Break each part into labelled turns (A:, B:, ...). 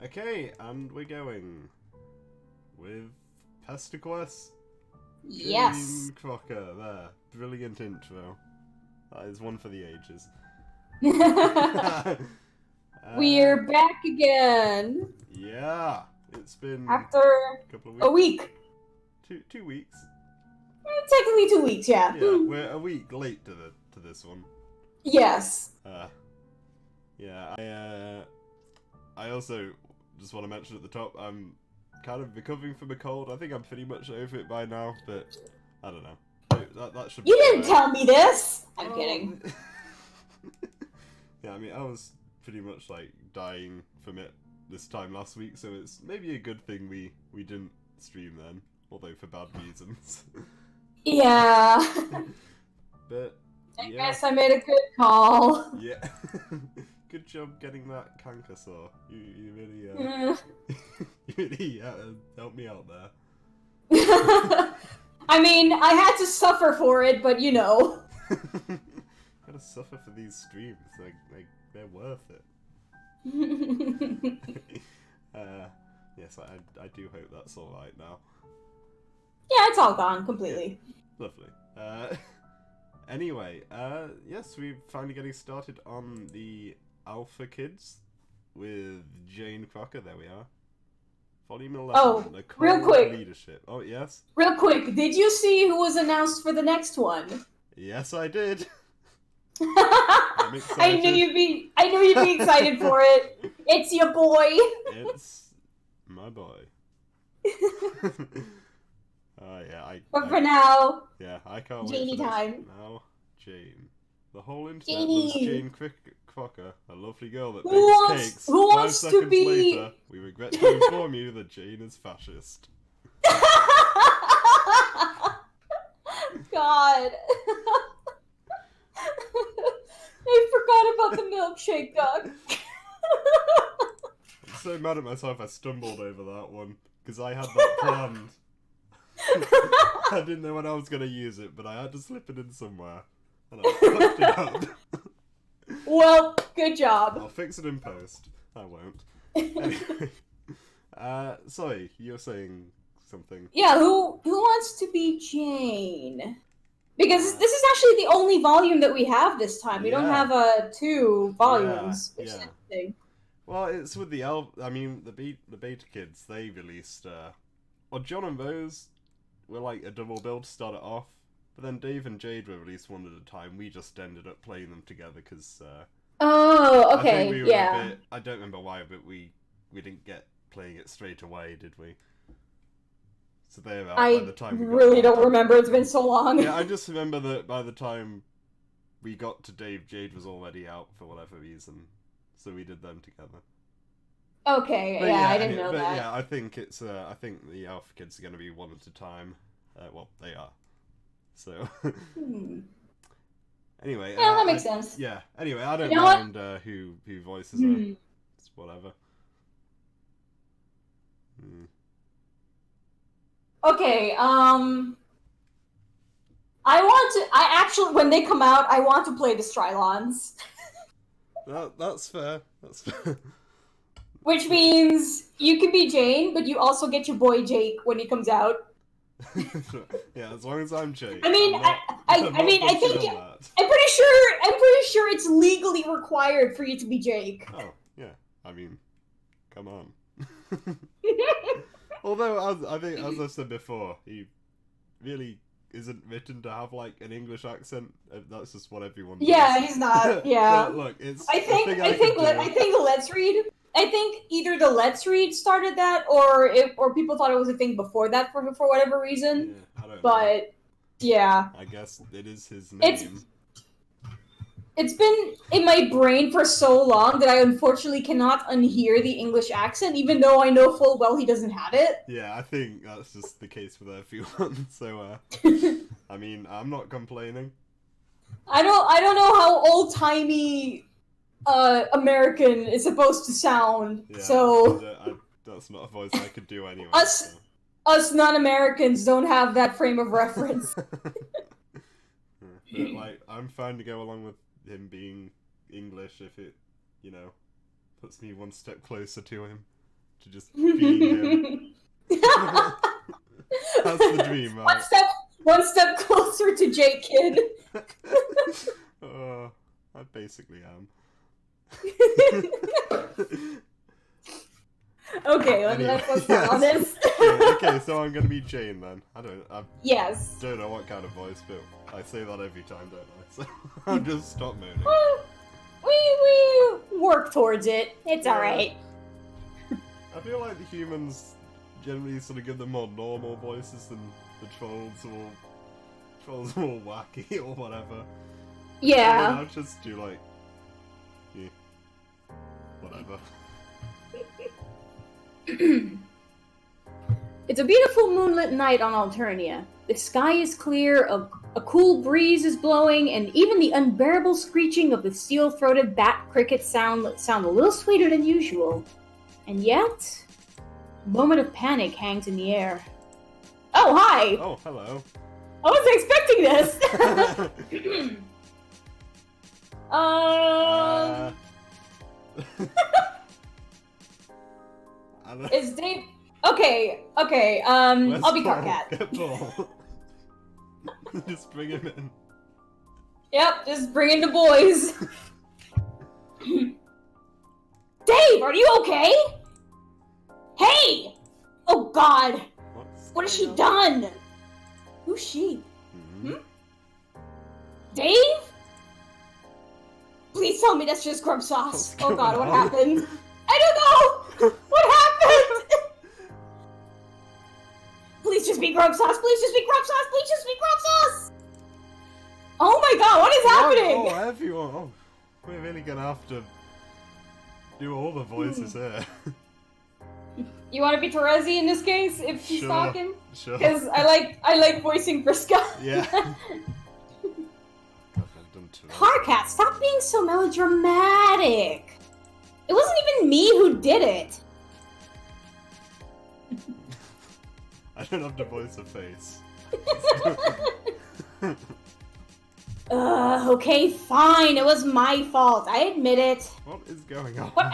A: Okay, and we're going with Pesterquest.
B: Yes.
A: Jane Crocker, there. Brilliant intro. That is one for the ages.
B: We're back again.
A: Yeah, it's been
B: After
A: a couple of weeks.
B: a week.
A: 2 weeks.
B: Technically 2 weeks, yeah.
A: Yeah, we're a week late to this one.
B: Yes.
A: Yeah, I also just want to mention at the top, I'm kind of recovering from a cold. I think I'm pretty much over it by now, but I don't know. That should be
B: You didn't
A: fine.
B: tell me this! I'm kidding.
A: Yeah, I mean, I was pretty much like dying from it this time last week, so it's maybe a good thing we didn't stream then, although for bad reasons.
B: Yeah.
A: But
B: I
A: yeah.
B: guess I made a good call.
A: Yeah. Good job getting that canker sore. You really you really helped me out there.
B: I mean, I had to suffer for it, but you know.
A: Gotta suffer for these streams. Like they're worth it. Yes, I do hope that's all right now.
B: Yeah, it's all gone completely.
A: Yeah. Lovely. Anyway, yes, we're finally getting started on the Alpha Kids with Jane Crocker. There we are. Volume 11.
B: Oh,
A: the
B: real
A: Cold
B: quick.
A: Leadership. Oh, yes?
B: Real quick, did you see who was announced for the next one?
A: Yes, I did.
B: I'm excited. I knew you'd be excited for it. It's your boy.
A: It's my boy. Yeah,
B: But for now,
A: yeah, I can't
B: Janie
A: wait for
B: time.
A: This. Now, Jane. The whole internet
B: Janie.
A: loves Jane Crocker, a lovely girl that
B: who
A: bakes cakes.
B: Who
A: 5
B: wants
A: seconds
B: to be?
A: later, we regret to inform you that Jane is fascist.
B: God. I forgot about the milkshake duck.
A: I'm so mad at myself I stumbled over that one, because I had that planned. I didn't know when I was going to use it, but I had to slip it in somewhere. And I fucked it up.
B: Well, good job.
A: I'll fix it in post. I won't. Anyway. Sorry, you're saying something.
B: Yeah, who wants to be Jane? Because this is actually the only volume that we have this time. We don't have 2 volumes.
A: Yeah,
B: which is interesting.
A: Well, it's with the the Beta Kids. They released. Well, John and Rose were like a double build to start it off, but then Dave and Jade were released one at a time. We just ended up playing them together because.
B: Oh, okay,
A: I think we were
B: yeah.
A: a bit, I don't remember why, but we didn't get playing it straight away, did we? So they're out by the time we got
B: really don't remember. It's been so long.
A: Yeah, I just remember that by the time we got to Dave, Jade was already out for whatever reason, so we did them together.
B: Okay,
A: But
B: yeah, I didn't know that.
A: Yeah, I think it's. I think the Alpha Kids are going to be one at a time. Well, they are. So. Anyway.
B: Yeah, that makes sense.
A: Yeah. Anyway, I don't mind who voices her. It's whatever.
B: Okay, I actually, when they come out, I want to play the Strylons.
A: That's fair. That's fair.
B: Which means you can be Jane, but you also get your boy Jake when he comes out.
A: Yeah, as long as I'm Jake.
B: I mean, I'm pretty sure it's legally required for you to be Jake.
A: Oh, yeah. I mean, come on. Although, I think, as I said before, he really isn't written to have like an English accent. That's just what everyone does.
B: Yeah, he's not. Yeah.
A: But look, it's.
B: I think Let's Read. I think either the Let's Read started that, or people thought it was a thing before that for whatever reason.
A: Yeah, I don't
B: know. Yeah.
A: I guess it is his name.
B: It's been in my brain for so long that I unfortunately cannot unhear the English accent, even though I know full well he doesn't have it.
A: Yeah, I think that's just the case with everyone. So, I mean, I'm not complaining.
B: I don't know how old-timey American is supposed to sound.
A: Yeah,
B: so
A: that's not a voice I could do anyway.
B: Us non-Americans don't have that frame of reference.
A: But, like, I'm fine to go along with him being English if it, puts me one step closer to him. to just be him. That's the dream, right?
B: One step closer to J Kid.
A: I basically am.
B: Okay, let's start on this.
A: Okay, so I'm gonna be Jane then. I
B: Yes.
A: don't know what kind of voice, but I say that every time, don't I? So I'll just stop moaning.
B: Well, we work towards it. It's alright.
A: I feel like the humans generally sort of give them more normal voices than the trolls are all wacky or whatever.
B: Yeah.
A: I'll just do like, yeah, whatever.
B: It's a beautiful moonlit night on Alternia. The sky is clear, a cool breeze is blowing, and even the unbearable screeching of the steel-throated bat crickets sound a little sweeter than usual. And yet, a moment of panic hangs in the air. Oh, hi!
A: Oh, hello.
B: I wasn't expecting this! Is Dave... Okay, I'll be Carcat.
A: Get Paul. Just bring him in.
B: Yep, just bring in the boys. Dave, are you okay? Hey! Oh god! What has she done? Who's she?
A: Mm-hmm.
B: Dave? Please tell me that's just grub sauce. Oh god, what happened? I don't know! What happened? Please just be grub sauce, please just be grub sauce, please just be grub sauce! Oh my god, what is happening?
A: Oh, everyone. Oh, we're really gonna have to do all the voices here.
B: You want to be Terezi in this case, if she's talking?
A: Sure.
B: Because I like voicing Friska.
A: Yeah.
B: Carcat, stop being so melodramatic. It wasn't even me who did it.
A: I don't have to voice a face.
B: Okay, fine. It was my fault. I admit it.
A: What is going on?
B: But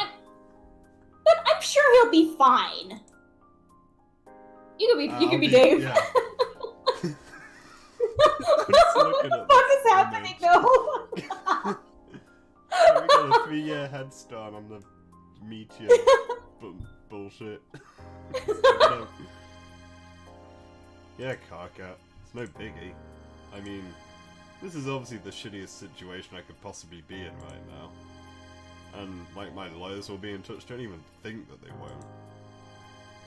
B: I'm sure he'll be fine. You could be Dave.
A: Yeah.
B: What the fuck is happening though?
A: We got a 3-year head start on the meteor bullshit. Yeah, Carcat. It's no biggie. I mean, this is obviously the shittiest situation I could possibly be in right now. And, like, my lawyers will be in touch. Don't even think that they won't.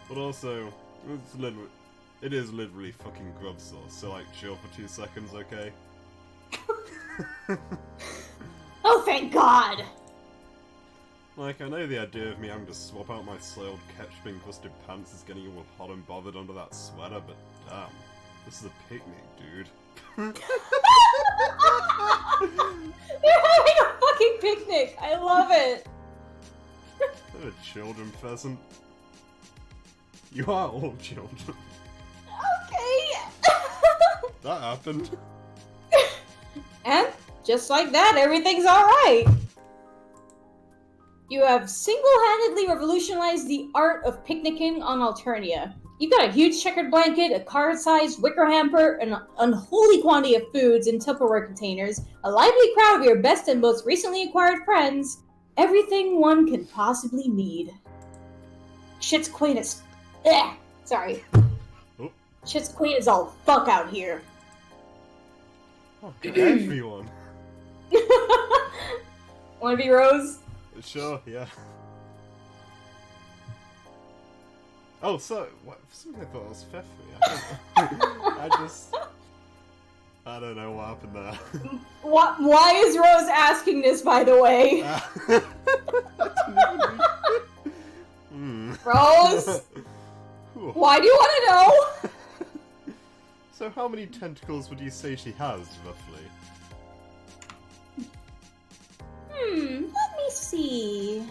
A: But also, it is literally fucking grub sauce, so, like, chill for 2 seconds, okay?
B: Oh, thank God!
A: Like, I know the idea of me having to swap out my soiled ketchup-encrusted pants is getting all hot and bothered under that sweater, but damn, this is a picnic, dude.
B: You're having a fucking picnic! I love it!
A: What a children pheasant. You are all children.
B: Okay!
A: That happened.
B: And, just like that, everything's alright! You have single-handedly revolutionized the art of picnicking on Alternia. You've got a huge checkered blanket, a card-sized wicker hamper, an unholy quantity of foods in Tupperware containers, a lively crowd of your best and most recently acquired friends, everything one can possibly need. Shit's quaint as... Sorry.
A: Oh.
B: Shit's quaint as all fuck out here.
A: Oh, everyone.
B: Wanna be Rose?
A: Sure, yeah. Oh, so, what, for some reason I thought it was Feffy. I don't know what happened there.
B: Why is Rose asking this, by the way? Rose? Why do you want to know?
A: So how many tentacles would you say she has, roughly?
B: Let me see.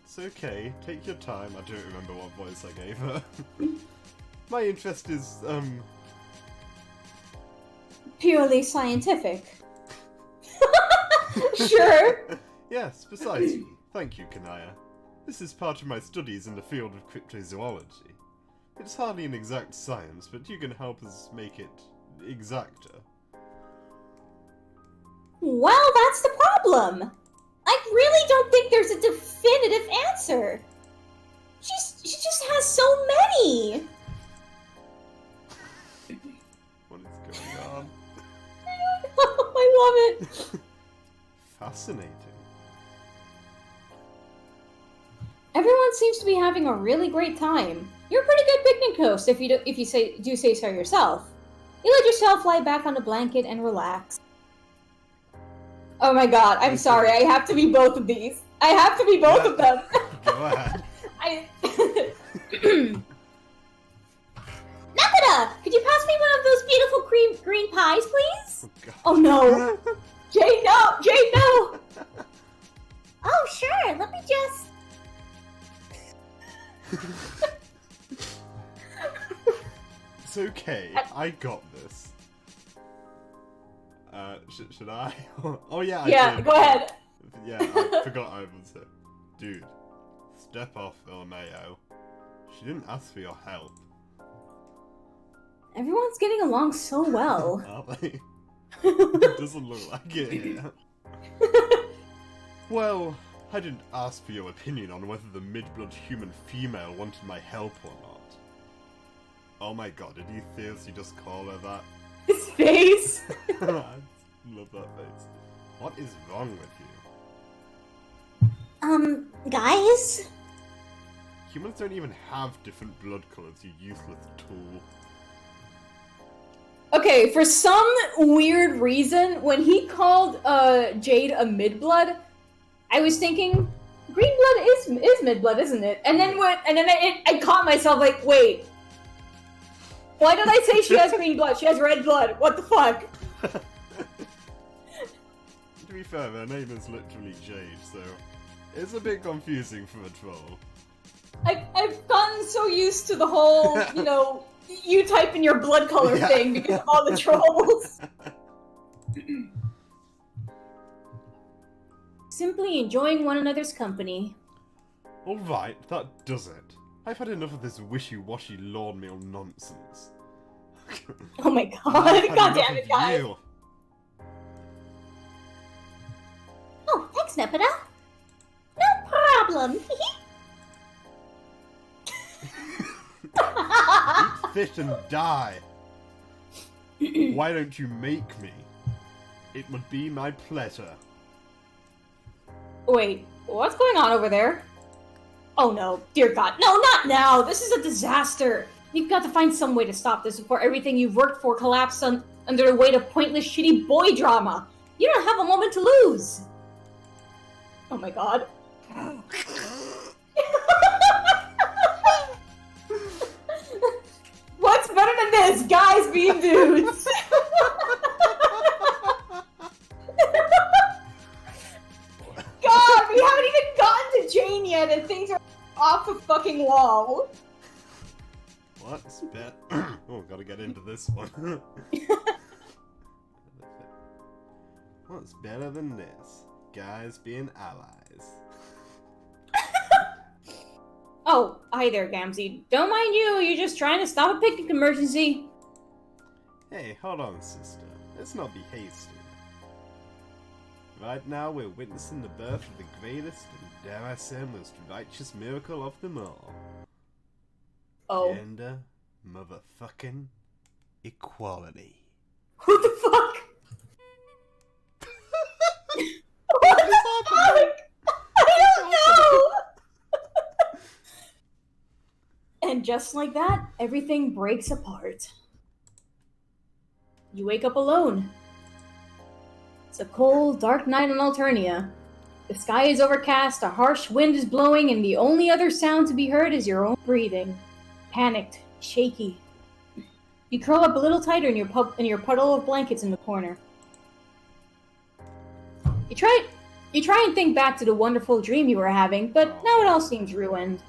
A: It's okay, take your time. I don't remember what voice I gave her. My interest is,
B: Purely scientific. Sure.
A: Yes, precisely. Thank you, Kanaya. This is part of my studies in the field of cryptozoology. It's hardly an exact science, but you can help us make it exacter.
B: Well, that's the problem. I really don't think there's a definitive answer. She just has so many.
A: What is going on?
B: I love it.
A: Fascinating.
B: Everyone seems to be having a really great time. You're a pretty good picnic host if you do say so yourself. You let yourself lie back on the blanket and relax. Oh my god, I'm sorry, I have to be both of these. I have to be both of them.
A: Go ahead.
B: Napita, could you pass me one of those beautiful green pies, please?
A: Oh,
B: Oh no. Jay, no! Jay, no!
C: Oh, sure, let me just...
A: It's okay, I got this. Should I? Oh yeah, I did.
B: Go ahead.
A: Yeah, I forgot I was here. Dude, step off, LMAO. She didn't ask for your help.
B: Everyone's getting along so well.
A: Are they? It doesn't look like it here. Well, I didn't ask for your opinion on whether the mid-blood human female wanted my help or not. Oh my god, did you seriously just call her that?
B: His face!
A: I love that face. What is wrong with you?
C: Guys?
A: Humans don't even have different blood colors, you useless tool.
B: Okay, for some weird reason, when he called Jade a mid-blood, I was thinking, green blood is mid-blood, isn't it? And then I caught myself like, wait. Why did I say she has green blood? She has red blood. What the fuck?
A: To be fair, her name is literally Jade, so it's a bit confusing for a troll.
B: I've gotten so used to the whole, you type in your blood color thing because of all the trolls. Simply enjoying one another's company.
A: Alright, that does it. I've had enough of this wishy-washy lawn meal nonsense.
B: Oh my god, god damn it, guys.
A: You.
C: Oh, thanks, Nepeta. No problem.
A: Eat fish and die. Why don't you make me? It would be my pleasure.
B: Wait, what's going on over there? Oh no, dear god. No, not now! This is a disaster! You've got to find some way to stop this before everything you've worked for collapses under the weight of pointless, shitty boy drama! You don't have a moment to lose! Oh my god. What's better than this? Guys being dudes! God, we haven't even gotten to Jane yet and things are off the fucking wall.
A: What's better? Oh, gotta get into this one. What's better than this? Guys being allies.
B: Oh, hi there, Gamzee. Don't mind you, you're just trying to stop a picnic emergency.
A: Hey, hold on, sister. Let's not be hasty. Right now, we're witnessing the birth of the greatest and, dare I say, most righteous miracle of them all.
B: Oh.
A: Gender motherfucking equality.
B: What the fuck? What the fuck? I don't know! And just like that, everything breaks apart. You wake up alone. It's a cold, dark night in Alternia. The sky is overcast, a harsh wind is blowing, and the only other sound to be heard is your own breathing. Panicked, shaky. You curl up a little tighter in your puddle of blankets in the corner. You try and think back to the wonderful dream you were having, but now it all seems ruined.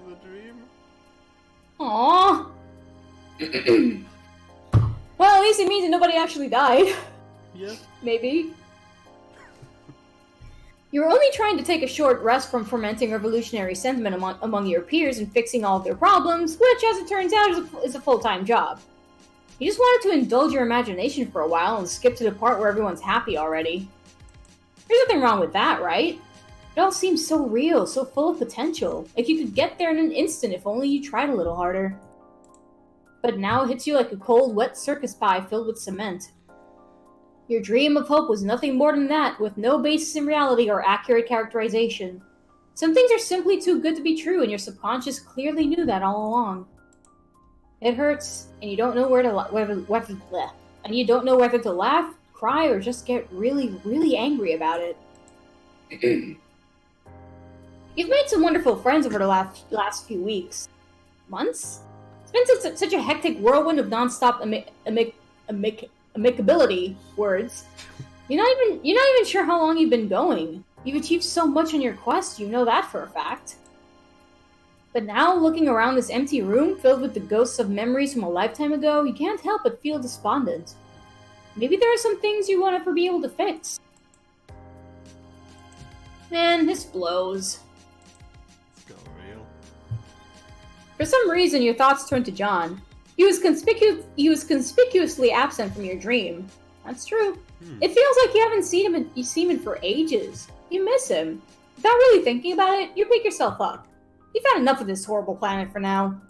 A: The dream?
B: Aww. Well, at least it means that nobody actually died.
A: Yeah.
B: Maybe. You were only trying to take a short rest from fermenting revolutionary sentiment among your peers and fixing all of their problems, which, as it turns out, is a full-time job. You just wanted to indulge your imagination for a while and skip to the part where everyone's happy already. There's nothing wrong with that, right? It all seems so real, so full of potential, like you could get there in an instant if only you tried a little harder. But now it hits you like a cold, wet circus pie filled with cement. Your dream of hope was nothing more than that, with no basis in reality or accurate characterization. Some things are simply too good to be true, and your subconscious clearly knew that all along. It hurts, and you don't know whether to laugh, cry, or just get really, really angry about it. You've made some wonderful friends over the last few weeks. Months? It's been such a hectic whirlwind of non-stop amicability words. You're not even sure how long you've been going. You've achieved so much on your quest, you know that for a fact. But now, looking around this empty room filled with the ghosts of memories from a lifetime ago, you can't help but feel despondent. Maybe there are some things you won't ever be able to fix. Man, this blows.
A: It's got real.
B: For some reason, your thoughts turn to John. He was conspicuously absent from your dream. That's true. It feels like you haven't seen him for ages. You miss him. Without really thinking about it, you pick yourself up. You've had enough of this horrible planet for now.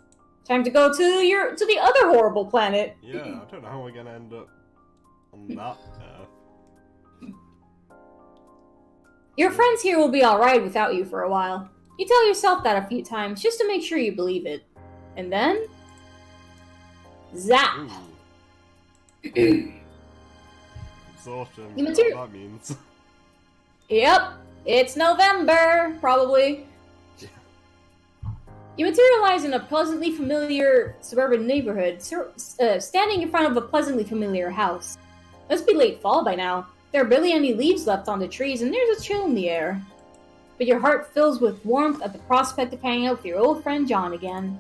B: Time to go to the other horrible planet.
A: Yeah, I don't know how we're gonna end up on that Earth.
B: Your friends here will be alright without you for a while. You tell yourself that a few times just to make sure you believe it. And then... zap!
A: Absorption,
B: You
A: what
B: material-
A: that means.
B: Yep, it's November, probably. You materialize in a pleasantly familiar suburban neighborhood, standing in front of a pleasantly familiar house. It must be late fall by now. There are barely any leaves left on the trees, and there's a chill in the air. But your heart fills with warmth at the prospect of hanging out with your old friend John again.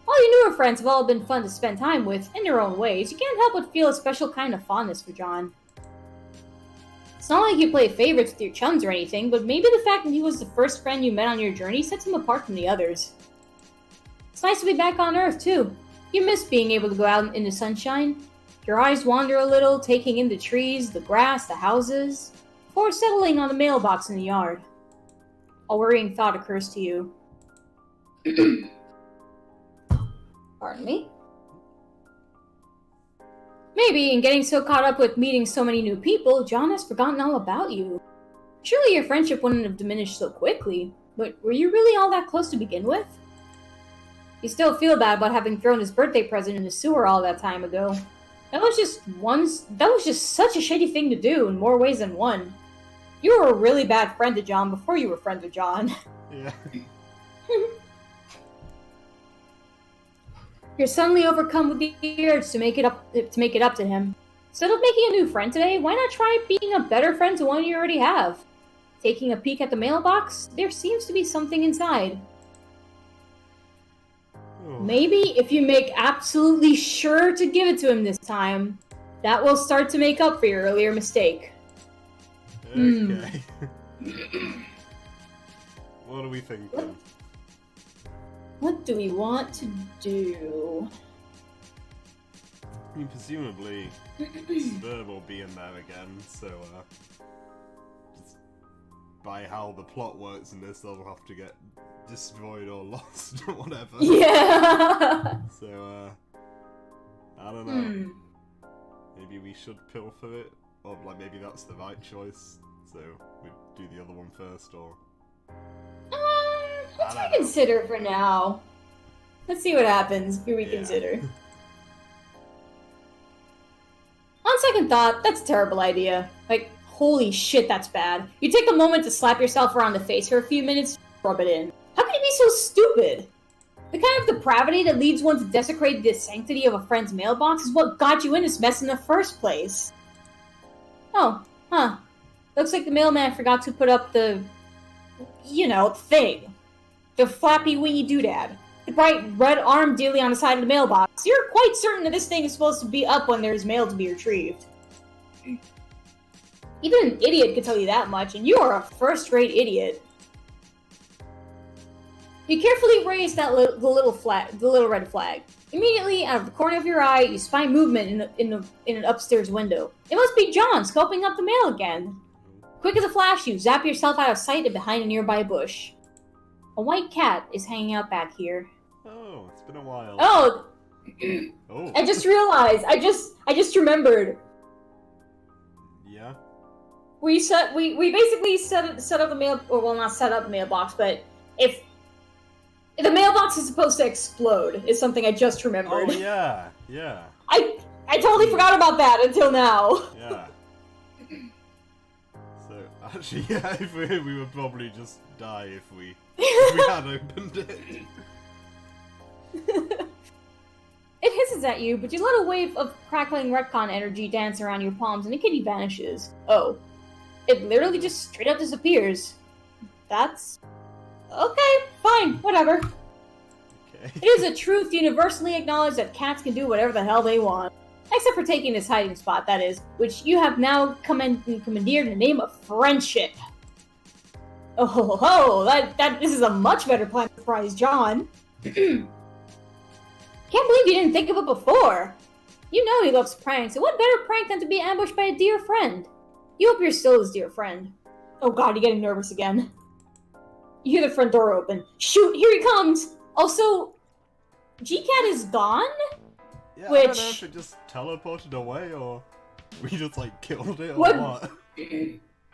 B: All your newer friends have all been fun to spend time with, in their own ways. You can't help but feel a special kind of fondness for John. It's not like you play favorites with your chums or anything, but maybe the fact that he was the first friend you met on your journey sets him apart from the others. It's nice to be back on Earth, too. You miss being able to go out in the sunshine. Your eyes wander a little, taking in the trees, the grass, the houses, before settling on the mailbox in the yard. A worrying thought occurs to you. Pardon me? Maybe, in getting so caught up with meeting so many new people, John has forgotten all about you. Surely your friendship wouldn't have diminished so quickly, but were you really all that close to begin with? You still feel bad about having thrown his birthday present in the sewer all that time ago. That was just such a shitty thing to do in more ways than one. You were a really bad friend to John before you were friends with John.
A: Yeah.
B: You're suddenly overcome with the urge to make it up to him. Instead of making a new friend today, why not try being a better friend to one you already have? Taking a peek at the mailbox, there seems to be something inside.
A: Oh.
B: Maybe if you make absolutely sure to give it to him this time, that will start to make up for your earlier mistake.
A: Okay. What are we thinking?
B: What do we want to do?
A: I mean, presumably, Spur will be in there again, so, just by how the plot works in this, they'll have to get destroyed or lost or whatever.
B: Yeah!
A: So, I don't know. Maybe we should pilfer it, or, like, maybe that's the right choice, so we do the other one first, or...
B: Let's reconsider for now. Let's see what happens if we reconsider.
A: Yeah.
B: On second thought, that's a terrible idea. Like, holy shit, that's bad. You take a moment to slap yourself around the face for a few minutes, rub it in. How can you be so stupid? The kind of depravity that leads one to desecrate the sanctity of a friend's mailbox is what got you in this mess in the first place. Oh, huh. Looks like the mailman forgot to put up the... thing. The flappy wingy doodad. The bright red arm dealy on the side of the mailbox. You're quite certain that this thing is supposed to be up when there's mail to be retrieved. Even an idiot could tell you that much, and you are a first-rate idiot. You carefully raise the little red flag. Immediately, out of the corner of your eye, you spy movement in an upstairs window. It must be John scoping up the mail again. Quick as a flash, you zap yourself out of sight and behind a nearby bush. A white cat is hanging out back here.
A: Oh, it's been a while.
B: Oh!
A: Oh.
B: I just realized. I just remembered.
A: Yeah.
B: We basically set up the mail, or well, not set up the mailbox, but if the mailbox is supposed to explode, is something I just remembered.
A: Oh yeah, yeah.
B: I totally forgot about that until now.
A: Yeah. So actually, yeah, if we would probably just die if we had opened it.
B: It hisses at you, but you let a wave of crackling retcon energy dance around your palms and the kitty vanishes. Oh. It literally just straight up disappears. That's... okay, fine, whatever.
A: Okay.
B: It is a truth universally acknowledged that cats can do whatever the hell they want. Except for taking this hiding spot, that is, which you have now commandeered in the name of friendship. Oh ho ho, this is a much better plan to surprise John. Can't believe you didn't think of it before. You know he loves pranks, and what better prank than to be ambushed by a dear friend? You hope you're still his dear friend. Oh god, you're getting nervous again. You hear the front door open. Shoot, here he comes! Also, G-Cat is gone?
A: Yeah,
B: Which...
A: I don't know if it just teleported away, or we just, like, killed it, or what?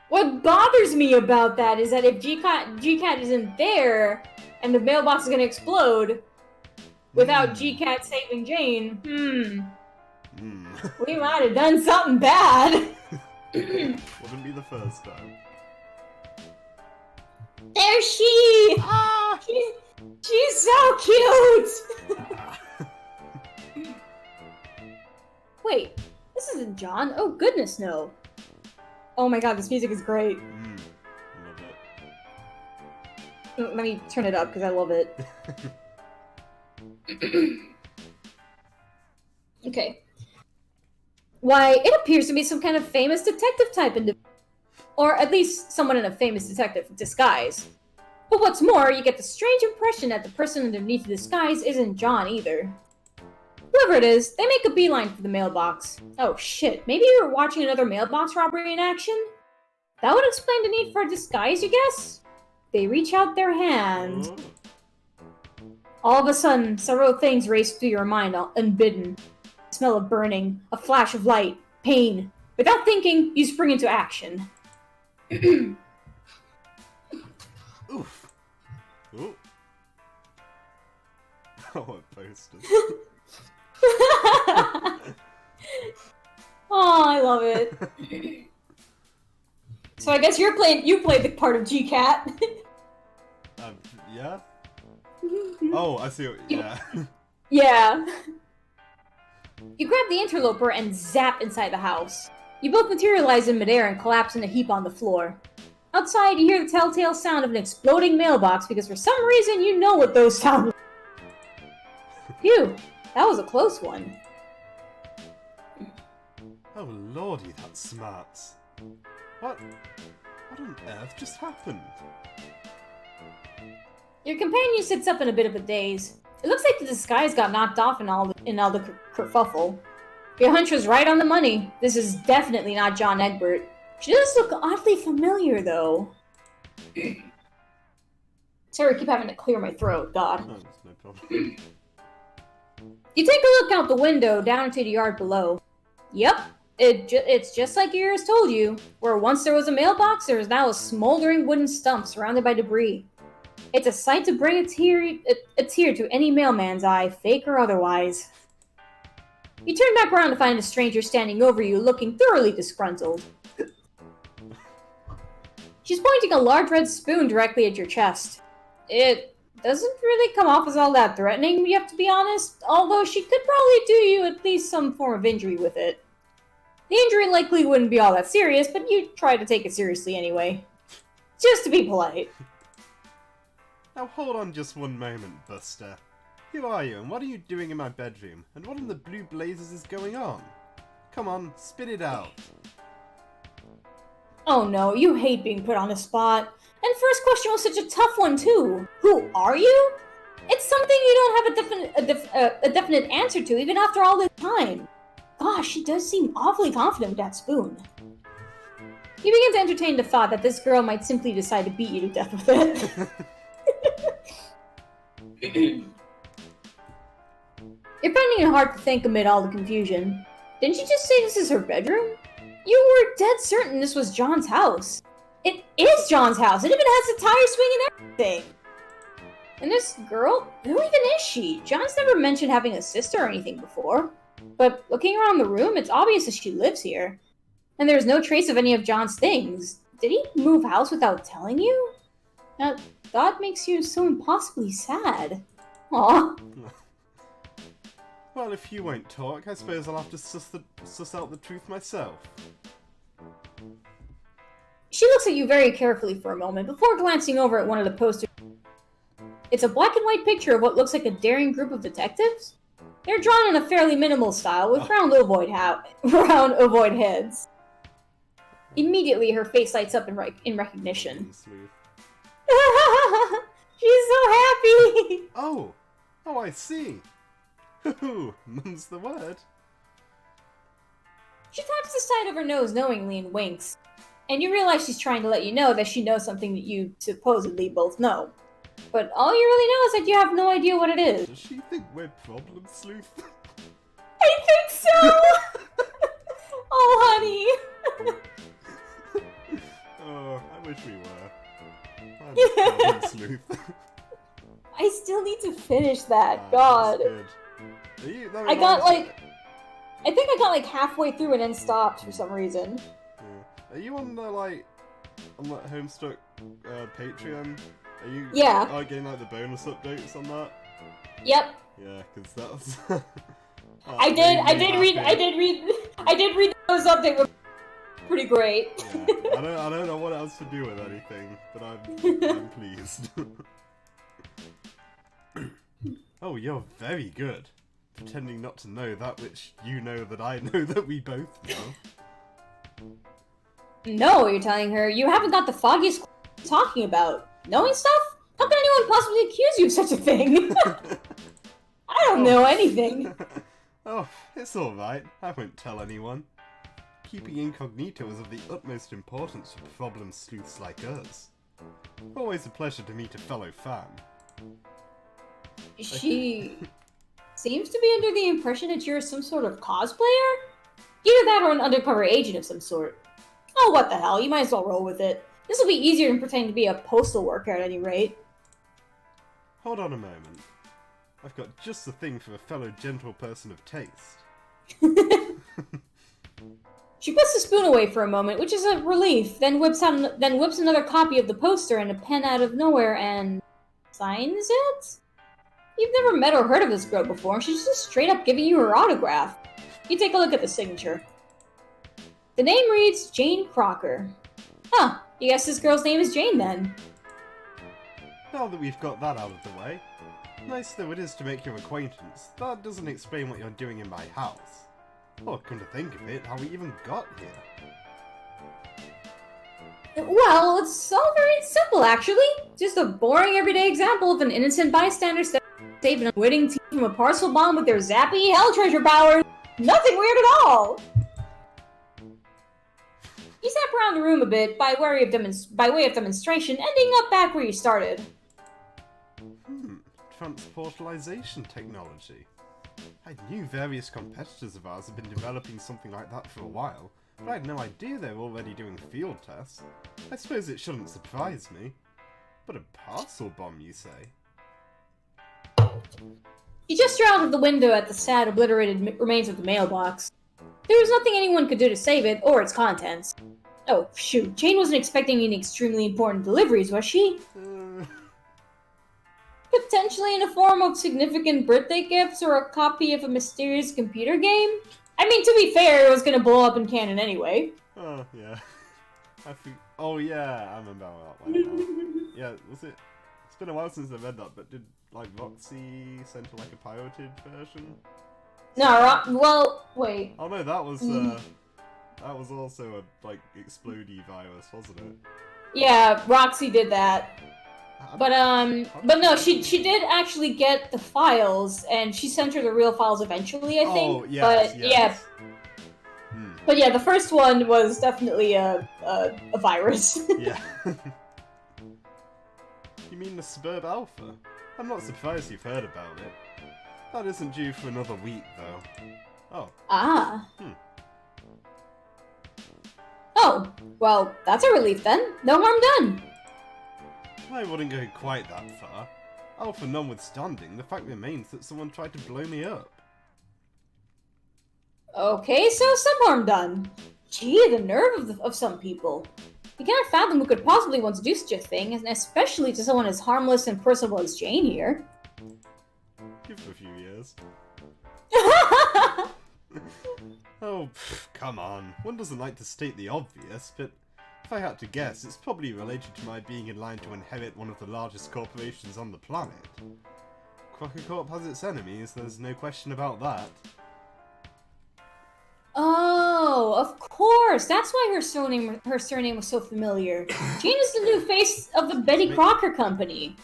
B: What bothers me about that is that if G-Cat isn't there, and the mailbox is gonna explode, without G-Cat saving Jane, we might have done something bad.
A: Wouldn't be the first time.
B: There she!
A: Ah!
B: She's so cute! Wait, this isn't John. Oh goodness, no. Oh my god, this music is great.
A: Love
B: Let me turn it up because I love it. Okay. Why, it appears to be some kind of famous detective type individual. Or at least someone in a famous detective disguise. But what's more, you get the strange impression that the person underneath the disguise isn't John either. Whoever it is, they make a beeline for the mailbox. Oh shit, maybe you were watching another mailbox robbery in action? That would explain the need for a disguise, you guess? They reach out their hand. All of a sudden, several things race through your mind unbidden. A smell of burning, a flash of light, pain. Without thinking, you spring into action.
A: Oof. Ooh. Oh, I posted.
B: Oh, I love it. So I guess you played the part of G-Cat.
A: Yeah? Oh, I see what, yeah.
B: Yeah. You grab the interloper and zap inside the house. You both materialize in midair and collapse in a heap on the floor. Outside, you hear the telltale sound of an exploding mailbox because for some reason you know what those sound like. Phew, that was a close one.
A: Oh lordy, that smarts. What on earth just happened?
B: Your companion sits up in a bit of a daze. It looks like the disguise got knocked off in all the kerfuffle. Your hunch was right on the money. This is definitely not John Egbert. She does look oddly familiar, though. Sorry, I keep having to clear my throat, God.
A: Oh, that's no problem.
B: You take a look out the window down into the yard below. Yep, it's just like your ears told you. Where once there was a mailbox, there is now a smoldering wooden stump surrounded by debris. It's a sight to bring a tear to any mailman's eye, fake or otherwise. You turn back around to find a stranger standing over you, looking thoroughly disgruntled. She's pointing a large red spoon directly at your chest. It doesn't really come off as all that threatening, you have to be honest, although she could probably do you at least some form of injury with it. The injury likely wouldn't be all that serious, but you try to take it seriously anyway. Just to be polite.
A: Now hold on just one moment, Buster. Who are you, and what are you doing in my bedroom? And what in the blue blazes is going on? Come on, spit it out.
B: Oh no, you hate being put on the spot. And first question was such a tough one too. Who are you? It's something you don't have a definite answer to even after all this time. Gosh, she does seem awfully confident with that spoon. You begin to entertain the thought that this girl might simply decide to beat you to death with it. You're finding it hard to think amid all the confusion. Didn't you just say this is her bedroom? You were dead certain this was John's house. It is John's house. It even has a tire swing and everything. And this girl, who even is she? John's never mentioned having a sister or anything before. But looking around the room, it's obvious that she lives here. And there's no trace of any of John's things. Did he move house without telling you? That thought makes you so impossibly sad. Aw.
A: Well, if you won't talk, I suppose I'll have to suss out the truth myself.
B: She looks at you very carefully for a moment before glancing over at one of the posters. It's a black and white picture of what looks like a daring group of detectives. They're drawn in a fairly minimal style with round ovoid heads. Immediately, her face lights up in recognition. She's so happy!
A: Oh, I see. Mum's the word.
B: She taps the side of her nose knowingly and winks. And you realize she's trying to let you know that she knows something that you supposedly both know. But all you really know is that you have no idea what it is.
A: Does she think we're problem sleuth?
B: I think so! Oh, honey!
A: Oh, I wish we were. I'm a problem sleuth.
B: I still need to finish that,
A: Ah,
B: God.
A: that's good. Are you, that
B: I got
A: reminds-
B: I think I got like halfway through and then stopped for some reason.
A: Yeah. Are you on the on that Homestuck Patreon? Are you getting like the bonus updates on that?
B: Yep.
A: Yeah, because that's.
B: I did read those updates. Were pretty great.
A: Yeah. I don't know what else to do with anything, but I'm pleased. Oh, you're very good. Pretending not to know that which you know that I know that we both know.
B: No, you're telling her. You haven't got the foggiest talking about. Knowing stuff? How can anyone possibly accuse you of such a thing? I don't know anything.
A: Oh, it's alright. I won't tell anyone. Keeping incognito is of the utmost importance for problem sleuths like us. Always a pleasure to meet a fellow fan.
B: She seems to be under the impression that you're some sort of cosplayer? Either that or an undercover agent of some sort. Oh, what the hell, you might as well roll with it. This will be easier than pretending to be a postal worker at any rate.
A: Hold on a moment. I've got just the thing for a fellow gentle person of taste.
B: She puts the spoon away for a moment, which is a relief, then whips another copy of the poster and a pen out of nowhere and signs it? You've never met or heard of this girl before, she's just straight up giving you her autograph. You take a look at the signature. The name reads Jane Crocker. Huh, you guess this girl's name is Jane then.
A: Now that we've got that out of the way, nice though it is to make your acquaintance, that doesn't explain what you're doing in my house. Or come to think of it, how we even got here.
B: Well, it's all very simple actually. Just a boring everyday example of an innocent bystander saving an unwitting team from a parcel bomb with their zappy hell treasure powers. Nothing weird at all. You zap around the room a bit by way of demonstration, ending up back where you started.
A: Transportalization technology. I knew various competitors of ours had been developing something like that for a while, but I had no idea they were already doing field tests. I suppose it shouldn't surprise me. But a parcel bomb, you say?
B: You gesture out of the window at the sad, obliterated remains of the mailbox. There was nothing anyone could do to save it, or its contents. Oh, shoot, Jane wasn't expecting any extremely important deliveries, was she? Potentially in the form of significant birthday gifts or a copy of a mysterious computer game? I mean, to be fair, it was gonna blow up in canon anyway.
A: Oh, yeah. Oh, yeah, I remember that one. Yeah, was it? It's been a while since I read that, but did, Roxy send her, a pirated version?
B: No, well, wait.
A: Oh, no, that was, That was also a, like, explodey virus, wasn't it?
B: Yeah, Roxy did that. But no, she did actually get the files, and she sent her the real files eventually, I think.
A: Oh, yes,
B: but
A: yes.
B: but yeah, the first one was definitely a virus.
A: Yeah. You mean the Suburb Alpha? I'm not surprised you've heard about it. That isn't due for another week, though. Oh.
B: Ah. Oh, well, that's a relief then. No harm done.
A: I wouldn't go quite that far. Alpha notwithstanding, the fact remains that someone tried to blow me up.
B: Okay, so some harm done. Gee, the nerve of some people. You cannot fathom who could possibly want to do such a thing, and especially to someone as harmless and personable as Jane here.
A: Give it a few years. Oh, come on. One doesn't like to state the obvious, but if I had to guess, it's probably related to my being in line to inherit one of the largest corporations on the planet. Crocker Corp has its enemies, there's no question about that.
B: Oh, of course. That's why her surname was so familiar. Jane is the new face of the Betty Crocker Company.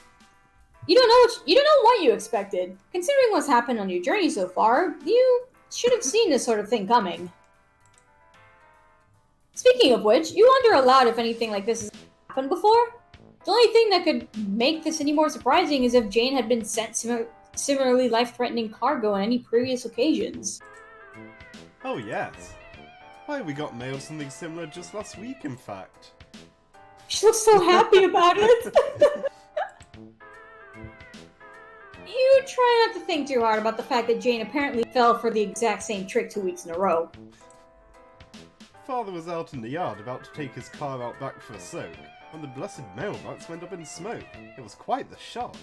B: You don't know what you expected. Considering what's happened on your journey so far, you should have seen this sort of thing coming. Speaking of which, you wonder aloud if anything like this has happened before? The only thing that could make this any more surprising is if Jane had been sent similarly life-threatening cargo on any previous occasions.
A: Oh yes. Why, we got mailed something similar just last week, in fact.
B: She looks so happy about it! You try not to think too hard about the fact that Jane apparently fell for the exact same trick 2 weeks in a row.
A: Father was out in the yard about to take his car out back for a soak, when the blessed mailbox went up in smoke. It was quite the shock.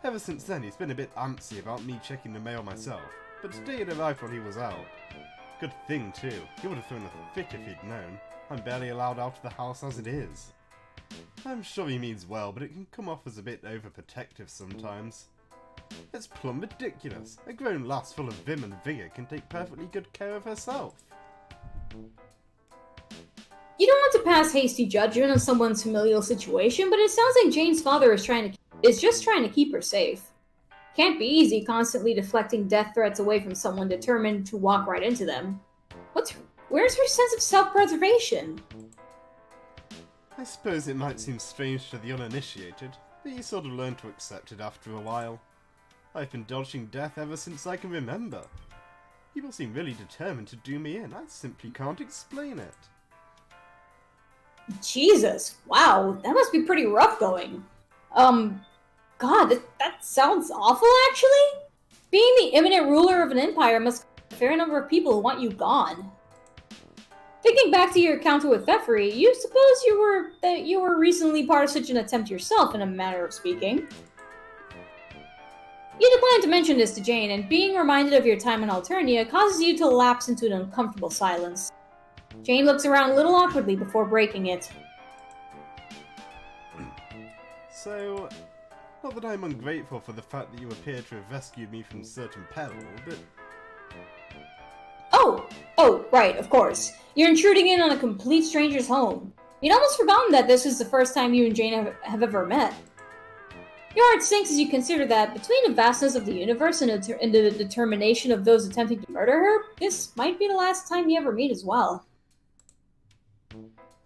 A: Ever since then, he's been a bit antsy about me checking the mail myself, but today it arrived when he was out. Good thing, too. He would have thrown a fit if he'd known. I'm barely allowed out of the house as it is. I'm sure he means well, but it can come off as a bit overprotective sometimes. It's plumb ridiculous. A grown lass full of vim and vigour can take perfectly good care of herself.
B: You don't want to pass hasty judgment on someone's familial situation, but it sounds like Jane's father is just trying to keep her safe. Can't be easy constantly deflecting death threats away from someone determined to walk right into them. Where's her sense of self-preservation?
A: I suppose it might seem strange to the uninitiated, but you sort of learn to accept it after a while. I've been dodging death ever since I can remember. People seem really determined to do me in. I simply can't explain it.
B: Jesus, wow, that must be pretty rough going. God, that sounds awful, actually. Being the imminent ruler of an empire must have a fair number of people who want you gone. Thinking back to your encounter with Theffery, you suppose you were recently part of such an attempt yourself, in a manner of speaking. You declined to mention this to Jane, and being reminded of your time in Alternia causes you to lapse into an uncomfortable silence. Jane looks around a little awkwardly before breaking it.
A: So, not that I'm ungrateful for the fact that you appear to have rescued me from certain peril, but...
B: Oh, right, of course. You're intruding in on a complete stranger's home. You'd almost forgotten that this is the first time you and Jane have ever met. Your heart sinks as you consider that, between the vastness of the universe and the determination of those attempting to murder her, this might be the last time you ever meet as well.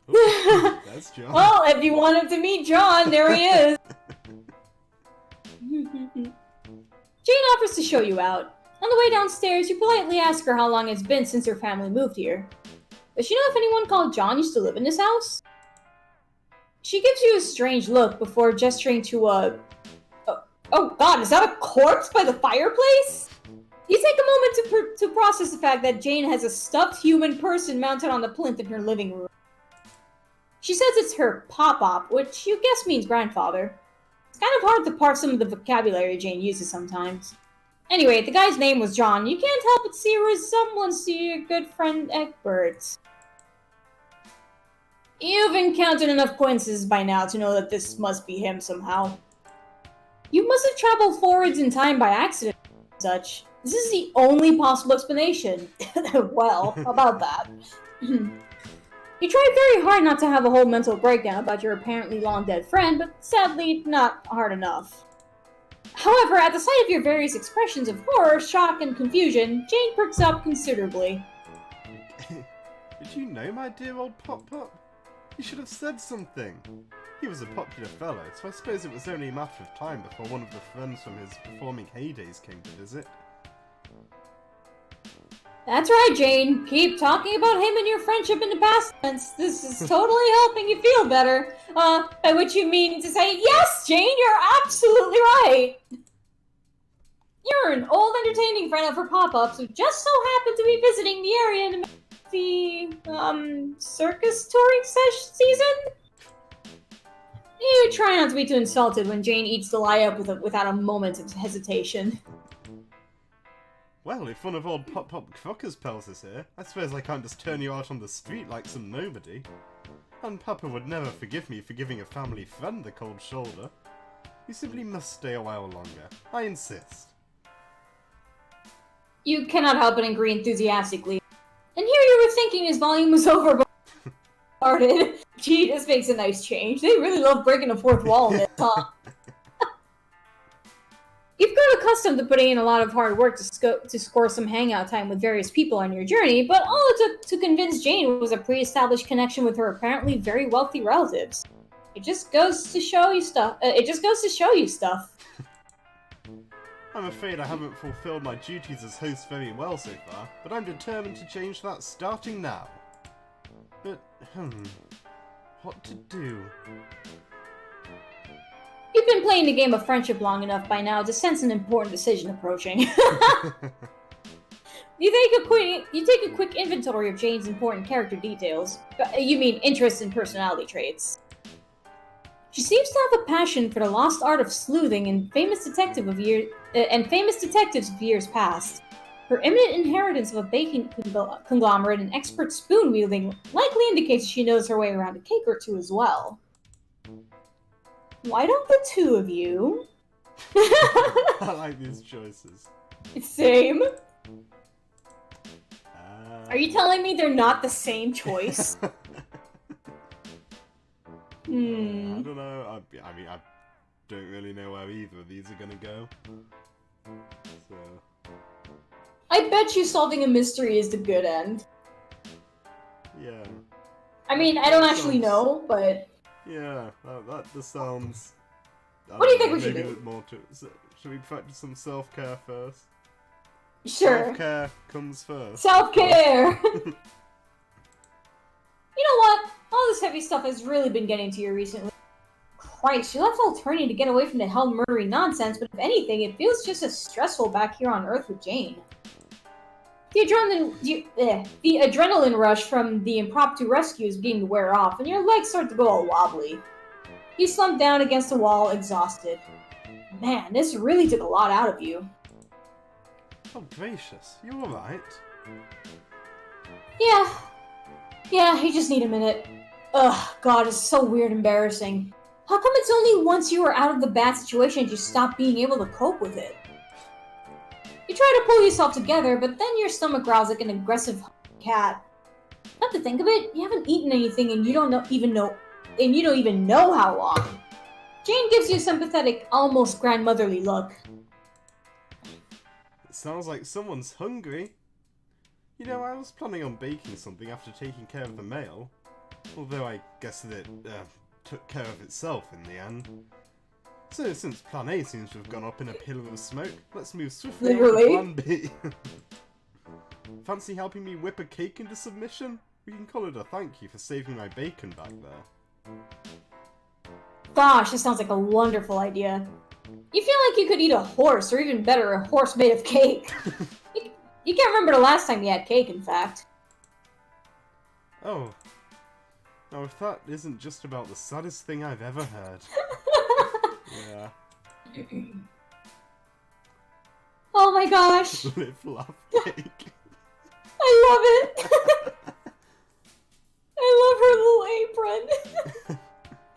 A: Ooh, that's John.
B: Well, if you wanted to meet John, there he is. Jane offers to show you out. On the way downstairs, you politely ask her how long it's been since her family moved here. Does she know if anyone called John used to live in this house? She gives you a strange look before gesturing to oh god, is that a corpse by the fireplace? You take a moment to process the fact that Jane has a stuffed human person mounted on the plinth in her living room. She says it's her pop-op, which you guess means grandfather. It's kind of hard to parse some of the vocabulary Jane uses sometimes. Anyway, the guy's name was John. You can't help but see a resemblance to your good friend Egbert. You've encountered enough coincidences by now to know that this must be him somehow. You must have traveled forwards in time by accident, such. This is the only possible explanation. Well, about that. You tried very hard not to have a whole mental breakdown about your apparently long-dead friend, but sadly, not hard enough. However, at the sight of your various expressions of horror, shock, and confusion, Jane perks up considerably.
A: Did you know my dear old Pop-Pop? You should have said something. He was a popular fellow, so I suppose it was only a matter of time before one of the friends from his performing heydays came to visit.
B: That's right, Jane. Keep talking about him and your friendship in the past tense. This is totally helping you feel better. By which you mean to say, yes, Jane, you're absolutely right. You're an old entertaining friend of her pop-ups who just so happened to be visiting the area in the, circus touring season? You try not to be too insulted when Jane eats the lie up without a moment of hesitation.
A: Well, if one of old Pop-Pop Crocker's pals is here, I suppose I can't just turn you out on the street like some nobody. And Papa would never forgive me for giving a family friend the cold shoulder. You simply must stay a while longer. I insist.
B: You cannot help but agree enthusiastically. And here you were thinking his volume was over before it started. Gee, this makes a nice change. They really love breaking the fourth wall in this, huh? You've grown accustomed to putting in a lot of hard work to score some hangout time with various people on your journey, but all it took to convince Jane was a pre-established connection with her apparently very wealthy relatives. It just goes to show you stuff.
A: I'm afraid I haven't fulfilled my duties as host very well so far, but I'm determined to change that starting now. But, what to do?
B: You've been playing the game of friendship long enough by now to sense an important decision approaching. You take a quick inventory of Jane's important character details. You mean interests and personality traits. She seems to have a passion for the lost art of sleuthing and famous detectives of years past. Her imminent inheritance of a baking conglomerate and expert spoon wielding likely indicates she knows her way around a cake or two as well. Why don't the two of you?
A: I like these choices.
B: Same. Are you telling me they're not the same choice?
A: I don't know. I mean, I don't really know where either of these are gonna go. So.
B: I bet you solving a mystery is the good end.
A: Yeah.
B: I mean, I don't actually know, but...
A: Yeah, that just sounds...
B: What do you think we should do?
A: More to it. So, should we practice some self-care first?
B: Sure.
A: Self-care comes first.
B: Self-care! You know what? All this heavy stuff has really been getting to you recently. Christ, you left Alternia to get away from the hell-murdering nonsense, but if anything, it feels just as stressful back here on Earth with Jane. The adrenaline rush from the impromptu rescue is beginning to wear off, and your legs start to go all wobbly. You slump down against the wall, exhausted. Man, this really took a lot out of you.
A: Oh, gracious. You alright?
B: Yeah, you just need a minute. Ugh, God, it's so weird and embarrassing. How come it's only once you are out of the bad situation you stop being able to cope with it? You try to pull yourself together, but then your stomach growls like an aggressive cat. Come to think of it, you haven't eaten anything and you don't even know how long. Jane gives you a sympathetic, almost grandmotherly look.
A: It sounds like someone's hungry. You know, I was planning on baking something after taking care of the mail. Although I guess that it took care of itself in the end. So since Plan A seems to have gone up in a pillar of smoke, let's move swiftly on to Plan B. Fancy helping me whip a cake into submission? We can call it a thank you for saving my bacon back there.
B: Gosh, this sounds like a wonderful idea. You feel like you could eat a horse, or even better, a horse made of cake. You can't remember the last time you had cake, in fact.
A: Oh. Now if that isn't just about the saddest thing I've ever heard. Yeah.
B: Oh my gosh.
A: Live, laugh, cake.
B: I love it. I love her little apron.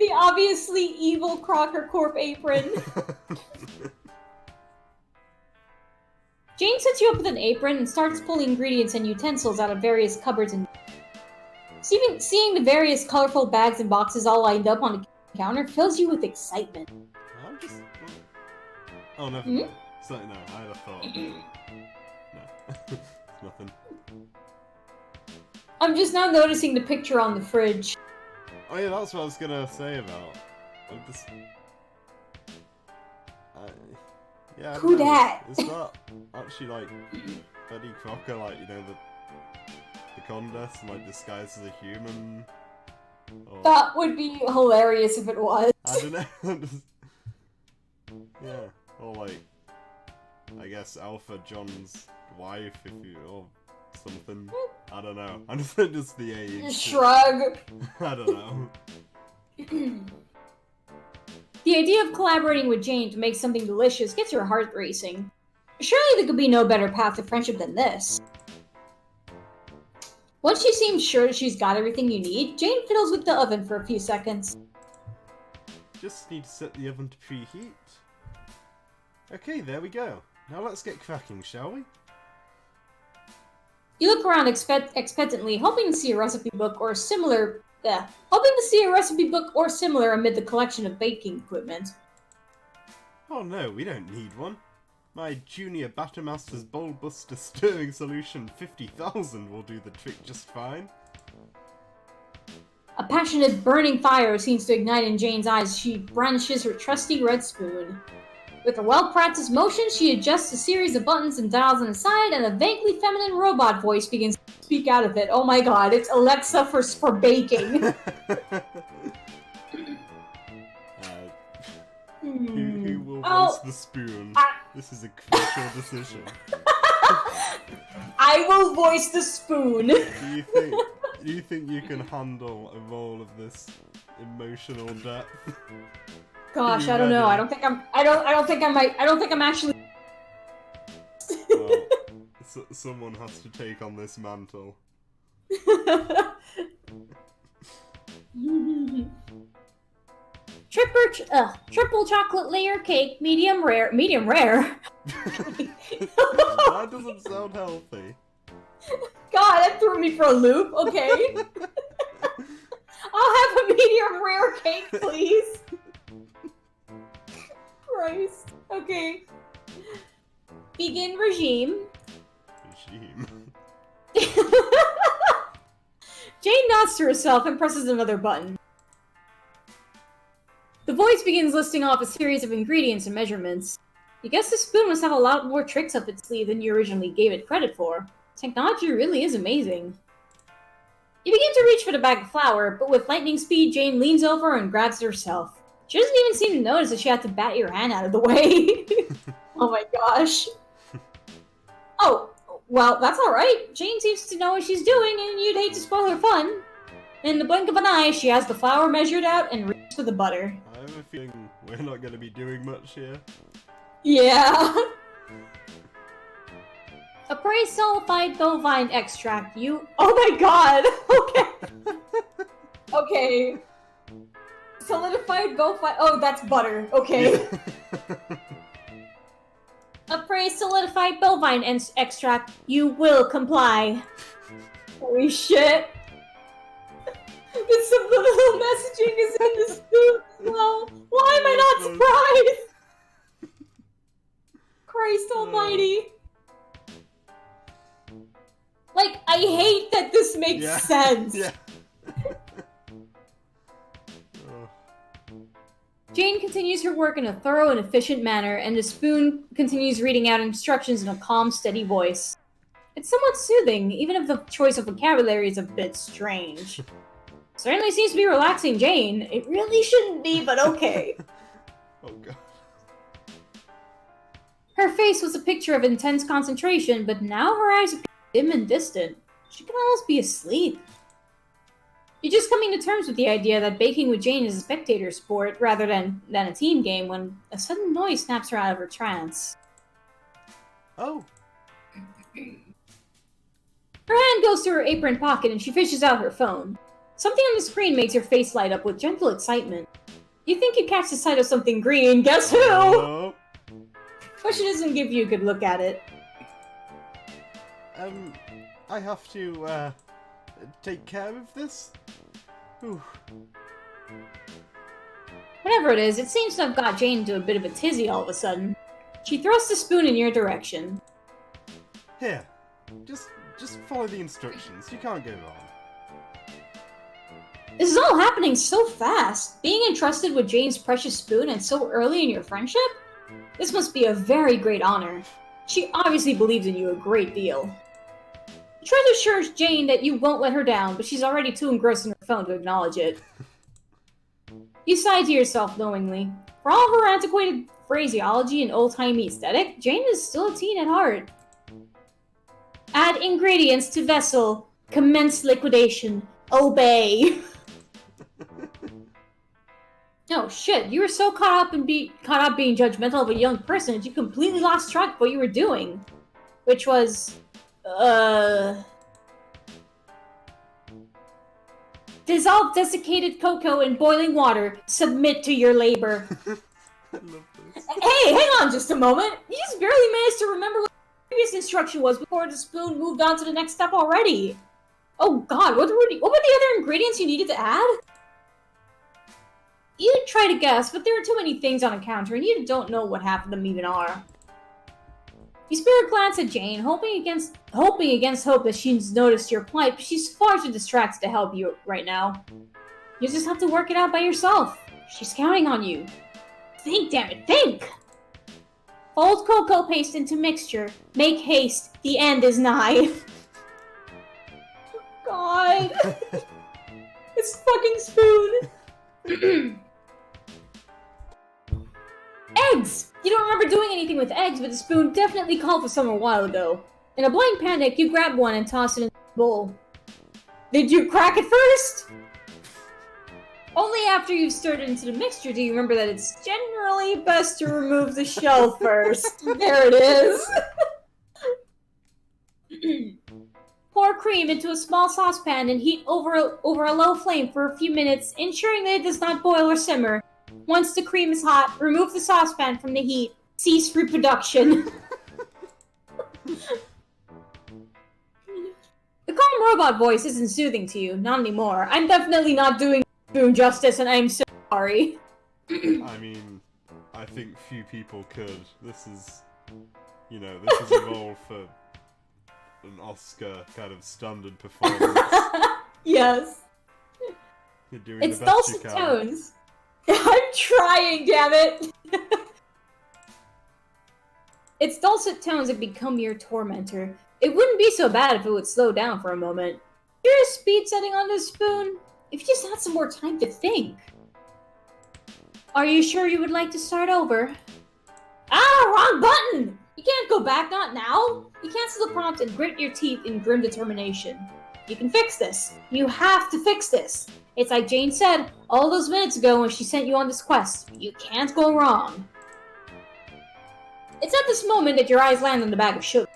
B: The obviously evil Crocker Corp apron. Jane sets you up with an apron and starts pulling ingredients and utensils out of various cupboards and... Seeing the various colorful bags and boxes all lined up on the counter fills you with excitement.
A: I'm just... Oh, never mind. So, no, I had a thought. No. It's nothing.
B: I'm just now noticing the picture on the fridge.
A: Oh yeah, that's what I was gonna say about... Yeah, I don't
B: Who
A: know.
B: dat?
A: Is that actually, like, Betty Crocker, like, you know, the contest, like, disguised as a human? Or...
B: That would be hilarious if it was.
A: I don't know. Yeah, or like, I guess Alpha John's wife, if you, or something. I don't know. I'm just the age.
B: Shrug.
A: I don't know.
B: The idea of collaborating with Jane to make something delicious gets your heart racing. Surely there could be no better path to friendship than this. Once she seems sure that she's got everything you need, Jane fiddles with the oven for a few seconds.
A: Just need to set the oven to preheat. Okay, there we go. Now let's get cracking, shall we?
B: You look around expectantly, hoping to see a recipe book or similar amid the collection of baking equipment.
A: Oh no, we don't need one. My Junior Battermaster's Bulbuster Stirring Solution 50,000 will do the trick just fine.
B: A passionate, burning fire seems to ignite in Jane's eyes as she brandishes her trusty red spoon. With a well-practiced motion, she adjusts a series of buttons and dials on the side, and a vaguely feminine robot voice begins to speak out of it. Oh my god, it's Alexa for baking.
A: Who will voice the spoon? This is a crucial decision.
B: I will voice the spoon.
A: Do you think you can handle a role of this emotional depth?
B: Gosh, I don't know. I don't think I'm actually.
A: Well, someone has to take on this mantle.
B: Triple chocolate layer cake, medium rare.
A: That doesn't sound healthy.
B: God, that threw me for a loop. Okay. I'll have a medium rare cake, please. Christ. Okay. Begin regime. Jane nods to herself and presses another button. The voice begins listing off a series of ingredients and measurements. You guess the spoon must have a lot more tricks up its sleeve than you originally gave it credit for. Technology really is amazing. You begin to reach for the bag of flour, but with lightning speed, Jane leans over and grabs it herself. She doesn't even seem to notice that she had to bat your hand out of the way. Oh my gosh. Oh, well, that's alright. Jane seems to know what she's doing, and you'd hate to spoil her fun. In the blink of an eye, she has the flour measured out and reaches for the butter.
A: I have a feeling we're not going to be doing much here.
B: Yeah. Appraised solidified bovine extract. Oh my god! Okay. Okay. Solidified bovine. Oh, that's butter. Okay. Appraised solidified bovine extract. You will comply. Holy shit. The subliminal messaging is in the spoon as well. Why am I not surprised? Christ almighty. Like, I hate that this makes sense.
A: Yeah.
B: Jane continues her work in a thorough and efficient manner, and the spoon continues reading out instructions in a calm, steady voice. It's somewhat soothing, even if the choice of vocabulary is a bit strange. Certainly seems to be relaxing Jane. It really shouldn't be, but okay.
A: Oh god.
B: Her face was a picture of intense concentration, but now her eyes appear dim and distant. She could almost be asleep. You're just coming to terms with the idea that baking with Jane is a spectator sport rather than a team game when a sudden noise snaps her out of her trance.
A: Oh.
B: Her hand goes to her apron pocket and she fishes out her phone. Something on the screen makes her face light up with gentle excitement. You think you catch the sight of something green, guess who?
A: Hello?
B: But she doesn't give you a good look at it.
A: I have to, take care of this? Ooh.
B: Whatever it is, it seems to have got Jane into a bit of a tizzy all of a sudden. She thrusts the spoon in your direction.
A: Here, just follow the instructions. You can't go wrong.
B: This is all happening so fast. Being entrusted with Jane's precious spoon and so early in your friendship? This must be a very great honor. She obviously believes in you a great deal. You try to assure Jane that you won't let her down, but she's already too engrossed in her phone to acknowledge it. You sigh to yourself knowingly. For all of her antiquated phraseology and old-timey aesthetic, Jane is still a teen at heart. Add ingredients to vessel. Commence liquidation. Obey. Oh shit, you were so caught up being judgmental of a young person that you completely lost track of what you were doing. Which was... Dissolve desiccated cocoa in boiling water. Submit to your labor.
A: I love this.
B: Hey, hang on just a moment. You just barely managed to remember what the previous instruction was before the spoon moved on to the next step already. Oh god, what were the other ingredients you needed to add? You try to guess, but there are too many things on a counter, and you don't know what half of them even are. You spare a glance at Jane, hoping against hope that she's noticed your plight, but she's far too distracted to help you right now. You just have to work it out by yourself. She's counting on you. Think, damn it, think! Fold cocoa paste into mixture. Make haste. The end is nigh. God. It's fucking spoon. Eggs! You don't remember doing anything with eggs, but the spoon definitely called for some a while ago. In a blind panic, you grab one and toss it in the bowl. Did you crack it first? Only after you've stirred it into the mixture do you remember that it's generally best to remove the shell first. There it is. Pour cream into a small saucepan and heat over a low flame for a few minutes, ensuring that it does not boil or simmer. Once the cream is hot, remove the saucepan from the heat. Cease reproduction. The calm robot voice isn't soothing to you, not anymore. I'm definitely not doing spoon justice, and I'm so sorry.
A: I mean, I think few people could. This is evolved for an Oscar kind of standard performance.
B: Yes.
A: You're doing
B: It's
A: the best you
B: dulcet
A: can.
B: tones. I'm trying, damn it! It's dulcet tones that become your tormentor. It wouldn't be so bad if it would slow down for a moment. Here's a speed setting on this spoon. If you just had some more time to think. Are you sure you would like to start over? Ah, wrong button! You can't go back, not now! You cancel the prompt and grit your teeth in grim determination. You can fix this. You have to fix this. It's like Jane said all those minutes ago when she sent you on this quest. You can't go wrong. It's at this moment that your eyes land on the bag of sugar.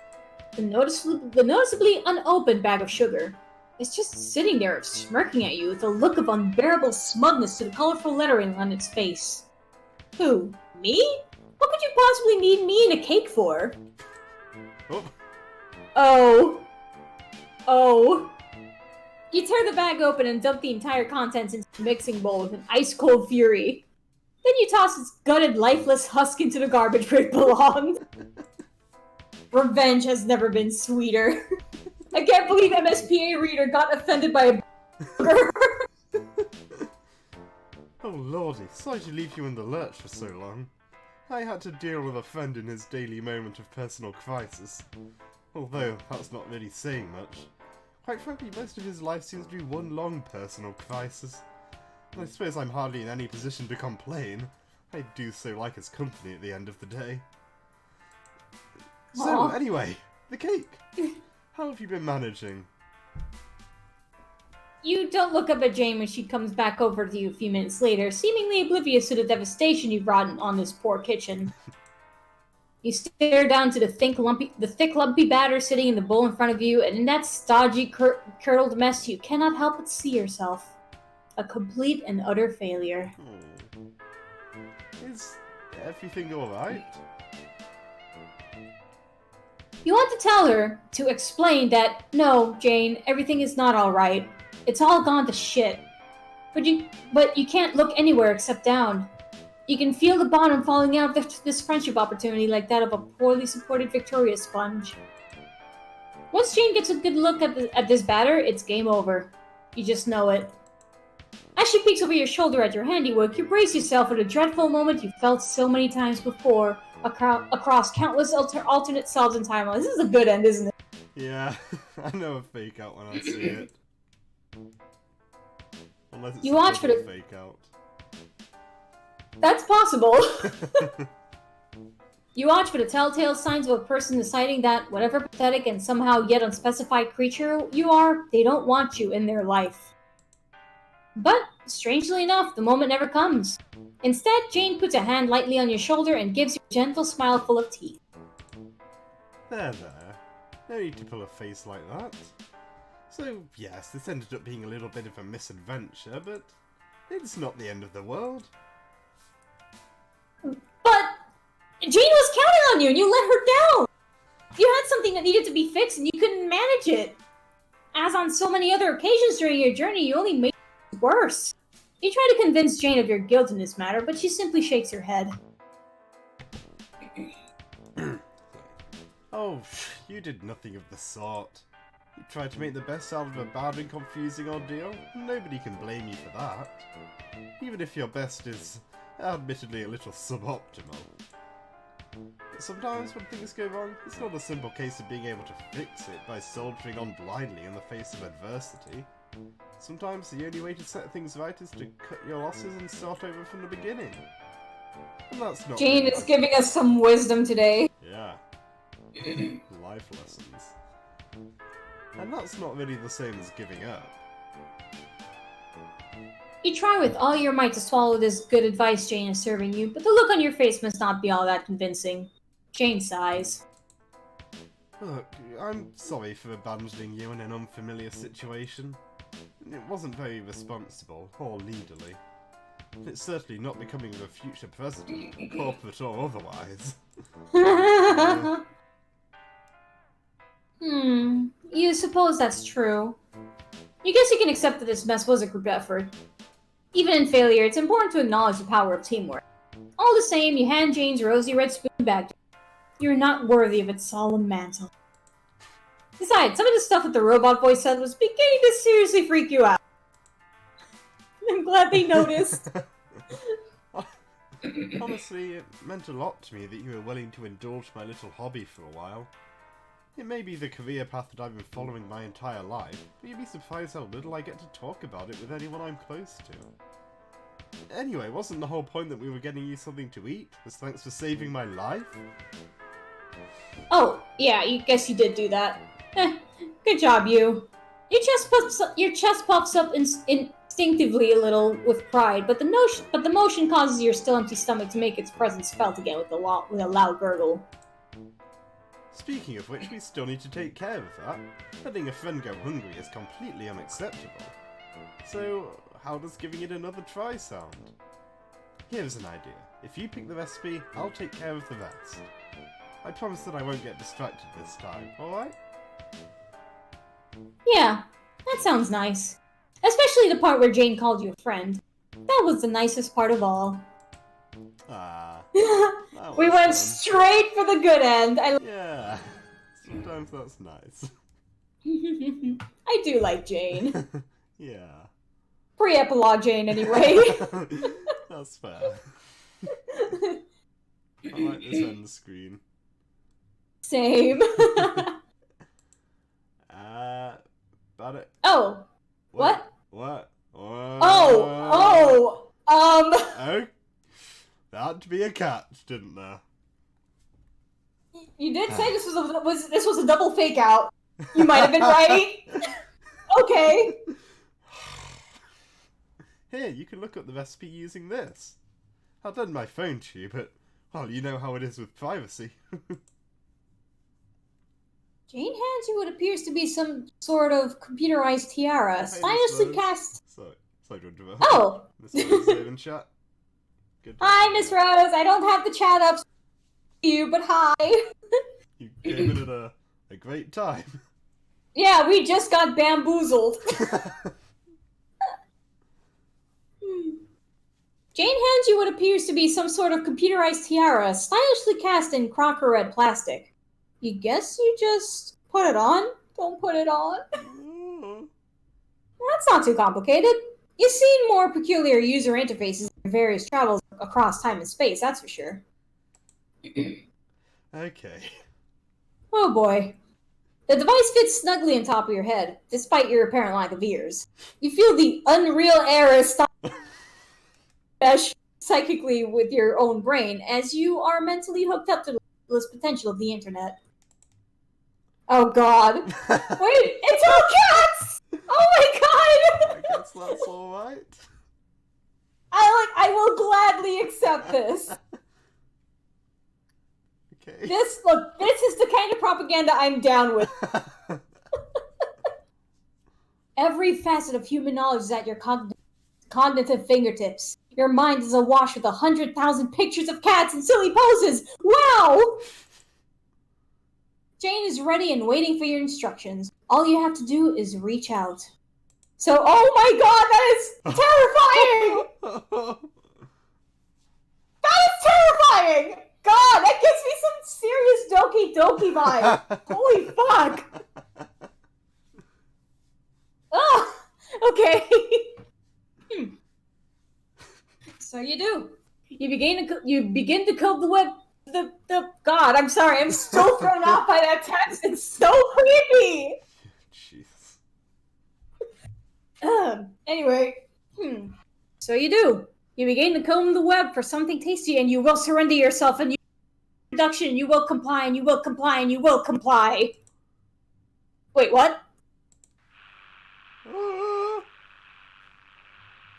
B: The noticeably unopened bag of sugar. It's just sitting there, smirking at you with a look of unbearable smugness to the colorful lettering on its face. Who? Me? What could you possibly need me in a cake for? Oh. You tear the bag open and dump the entire contents into the mixing bowl with an ice-cold fury. Then you toss its gutted, lifeless husk into the garbage where it belonged. Revenge has never been sweeter. I can't believe MSPA reader got offended by a burger.
A: Oh lordy, sorry to leave you in the lurch for so long. I had to deal with a friend in his daily moment of personal crisis. Although, that's not really saying much. Quite frankly, most of his life seems to be one long personal crisis. I suppose I'm hardly in any position to complain. I do so like his company at the end of the day. So,
B: Aww.
A: Anyway, the cake! How have you been managing?
B: You don't look up at Jane when she comes back over to you a few minutes later, seemingly oblivious to the devastation you've brought on this poor kitchen. You stare down to the thick, lumpy batter sitting in the bowl in front of you, and in that stodgy, curdled mess, you cannot help but see yourself. A complete and utter failure.
A: Is everything alright?
B: You want to tell her, to explain that, no, Jane, everything is not alright. It's all gone to shit. But you can't look anywhere except down. You can feel the bottom falling out of this friendship opportunity like that of a poorly supported Victoria sponge. Once Jane gets a good look at this batter, it's game over. You just know it. As she peeks over your shoulder at your handiwork, you brace yourself for the dreadful moment you felt so many times before across countless alternate selves and timelines. This is a good end, isn't it?
A: Yeah, I know a fake out when I see it. Unless it's
B: You watch for the
A: fake out.
B: That's possible. You watch for the telltale signs of a person deciding that, whatever pathetic and somehow yet unspecified creature you are, they don't want you in their life. But, strangely enough, the moment never comes. Instead, Jane puts a hand lightly on your shoulder and gives you a gentle smile full of teeth.
A: There. No need to pull a face like that. So, yes, this ended up being a little bit of a misadventure, but it's not the end of the world.
B: But Jane was counting on you and you let her down! You had something that needed to be fixed and you couldn't manage it. As on so many other occasions during your journey, you only made it worse. You try to convince Jane of your guilt in this matter, but she simply shakes her head.
A: Oh, you did nothing of the sort. You tried to make the best out of a bad and confusing ordeal. Nobody can blame you for that. Even if your best is, admittedly, a little suboptimal. Sometimes when things go wrong, it's not a simple case of being able to fix it by soldiering on blindly in the face of adversity. Sometimes the only way to set things right is to cut your losses and start over from the beginning. And that's not
B: Jane is giving us some wisdom today.
A: Yeah. Life lessons. And that's not really the same as giving up.
B: You try with all your might to swallow this good advice Jane is serving you, but the look on your face must not be all that convincing. Jane sighs.
A: Look, I'm sorry for abandoning you in an unfamiliar situation. It wasn't very responsible, or leaderly. It's certainly not becoming of a future president, corporate or otherwise.
B: You suppose that's true. You guess you can accept that this mess was a group effort. Even in failure, it's important to acknowledge the power of teamwork. All the same, you hand Jane's rosy red spoon back to her. You're not worthy of its solemn mantle. Besides, some of the stuff that the robot voice said was beginning to seriously freak you out. I'm glad they noticed.
A: Honestly, it meant a lot to me that you were willing to indulge my little hobby for a while. It may be the career path that I've been following my entire life, but you'd be surprised how little I get to talk about it with anyone I'm close to. Anyway, wasn't the whole point that we were getting you something to eat? Was thanks for saving my life?
B: Oh, yeah, I guess you did do that. Good job, you. Your chest puffs up instinctively a little with pride, but the motion causes your still empty stomach to make its presence felt again with a loud gurgle.
A: Speaking of which, we still need to take care of that. Letting a friend go hungry is completely unacceptable. So, how does giving it another try sound? Here's an idea. If you pick the recipe, I'll take care of the rest. I promise that I won't get distracted this time, alright?
B: Yeah, that sounds nice. Especially the part where Jane called you a friend. That was the nicest part of all. We went
A: fun.
B: straight for the good end.
A: Yeah, sometimes that's nice.
B: I do like Jane.
A: Yeah.
B: Pre-epilogue Jane, anyway.
A: That's fair. I like this end screen.
B: Same.
A: About it.
B: Oh.
A: What?
B: Oh.
A: Oh. There had to be a catch, didn't there?
B: You did say this was a double fake out. You might have been right. Okay.
A: Here, you can look up the recipe using this. I'll lend my phone to you, but, well, you know how it is with privacy.
B: Jane hands you what appears to be some sort of computerized tiara. Stylistically cast.
A: Sorry to interrupt.
B: Oh.
A: Miss Rose there in chat. Good.
B: Hi, Miss Rose. I don't have the chat up to you, but hi.
A: You came in at a great time.
B: Yeah, we just got bamboozled. Jane hands you what appears to be some sort of computerized tiara, stylishly cast in crocker red plastic. You guess you just put it on? Don't put it on? That's not too complicated. You've seen more peculiar user interfaces in various travels across time and space, that's for sure.
A: Okay.
B: Oh boy. The device fits snugly on top of your head, despite your apparent lack of ears. You feel the unreal air mesh psychically with your own brain as you are mentally hooked up to the limitless potential of the internet. Oh god. Wait, it's all cats! Oh my god!
A: I guess that's alright.
B: I will gladly accept this.
A: Okay.
B: This is the kind of propaganda I'm down with. Every facet of human knowledge is at your cognitive fingertips. Your mind is awash with 100,000 pictures of cats and silly poses. Wow! Jane is ready and waiting for your instructions. All you have to do is reach out. So, oh my god, that is terrifying! That is terrifying! God, that gives me some serious Doki Doki vibe. Holy fuck! Oh, okay. So you do. You begin to code the web. The God, I'm sorry. I'm so thrown off by that text. It's so creepy.
A: Jeez.
B: Anyway, so you do. You begin to comb the web for something tasty, and you will surrender yourself, and production, you will comply, and you will comply, and you will comply. Wait, what?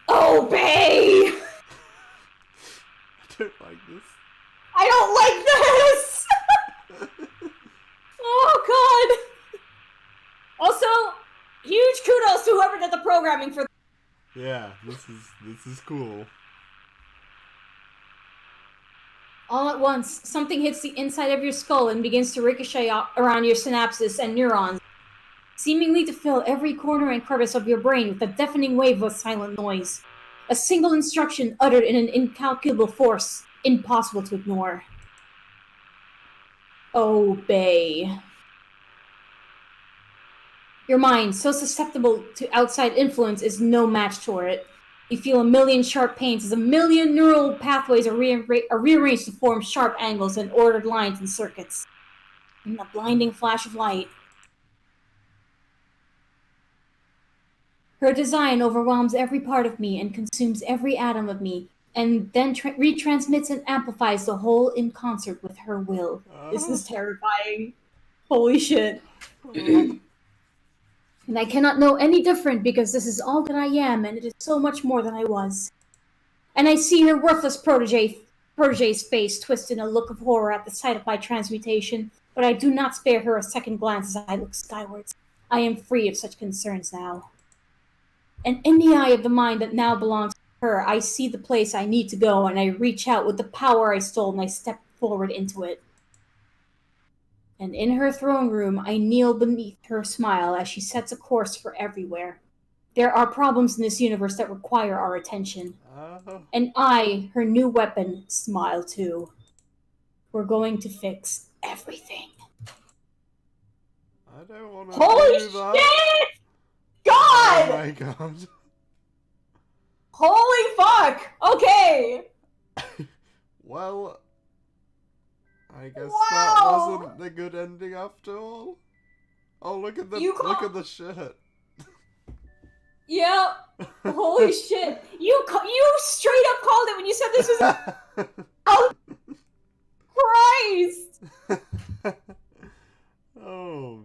B: Obey!
A: I don't like this.
B: I don't like this! Oh, God! Also, huge kudos to whoever did the programming for.
A: Yeah, this is cool.
B: All at once, something hits the inside of your skull and begins to ricochet around your synapses and neurons, seemingly to fill every corner and crevice of your brain with a deafening wave of silent noise. A single instruction uttered in an incalculable force, impossible to ignore. Obey. Your mind, so susceptible to outside influence, is no match for it. You feel a million sharp pains as a million neural pathways are rearranged to form sharp angles and ordered lines and circuits. In the blinding flash of light, her design overwhelms every part of me and consumes every atom of me, and then retransmits and amplifies the whole in concert with her will. This is terrifying. Holy shit. And I cannot know any different because this is all that I am, and it is so much more than I was. And I see her worthless protege's face twist in a look of horror at the sight of my transmutation, but I do not spare her a second glance as I look skywards. I am free of such concerns now. And in the eye of the mind that now belongs to her, I see the place I need to go, and I reach out with the power I stole, and I step forward into it. And in her throne room, I kneel beneath her smile as she sets a course for everywhere. There are problems in this universe that require our attention. And I, her new weapon, smile too. We're going to fix everything.
A: I don't want to
B: Holy
A: do that.
B: shit! God!
A: Oh my god.
B: Holy fuck! Okay!
A: Well, I guess
B: Wow!
A: that wasn't the good ending after all. Oh, look at the shirt.
B: Yep. Holy shit! You straight up called it when you said this was. Oh, Christ!
A: Oh.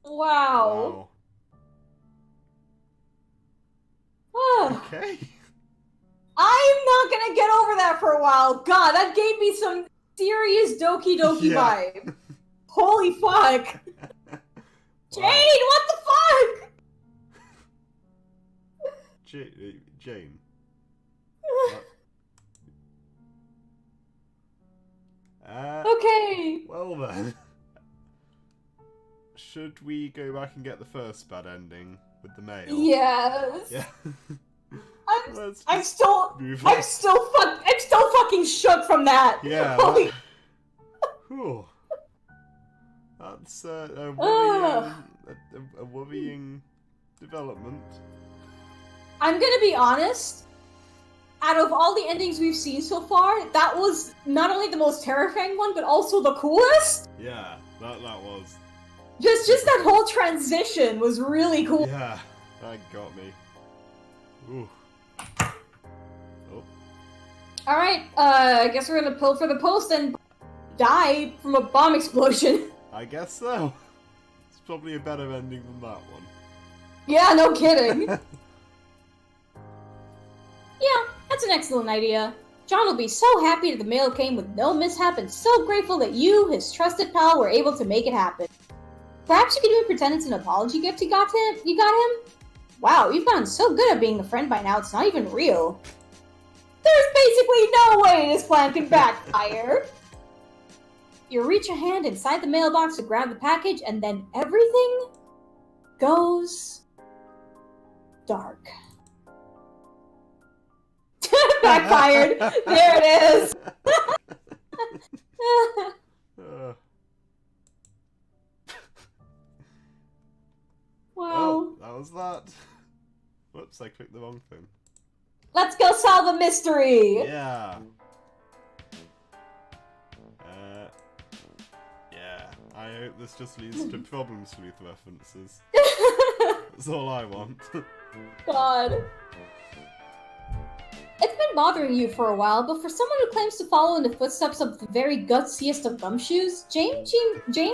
B: Wow.
A: Okay.
B: I'm not gonna get over that for a while. God, that gave me some serious Doki Doki vibe. Holy fuck. Jane, what the fuck?
A: Jane.
B: Okay.
A: Well then. Should we go back and get the first bad ending with the mail?
B: Yes.
A: Yeah.
B: I'm still fucking shook from that.
A: Yeah.
B: Holy...
A: Whew. That's a worrying development.
B: I'm gonna be honest. Out of all the endings we've seen so far, that was not only the most terrifying one, but also the coolest.
A: Yeah, that was.
B: Just that whole transition was really cool.
A: Yeah, that got me. Ooh. Oh.
B: Alright, I guess we're gonna pull for the post and die from a bomb explosion.
A: I guess so. It's probably a better ending than that one.
B: Yeah, no kidding. Yeah, that's an excellent idea. John will be so happy that the mail came with no mishap and so grateful that you, his trusted pal, were able to make it happen. Perhaps you could even pretend it's an apology gift you got him? Wow, you've gotten so good at being a friend by now, it's not even real. There's basically no way this plan can backfire. You reach a hand inside the mailbox to grab the package, and then everything goes dark. Backfired. There it is. Wow.
A: Well, that was that. Whoops, I clicked the wrong thing.
B: Let's go solve a mystery.
A: Yeah. Yeah. I hope this just leads to problem sleuth references. That's all I want.
B: God. It's been bothering you for a while, but for someone who claims to follow in the footsteps of the very gutsiest of gumshoes, Jane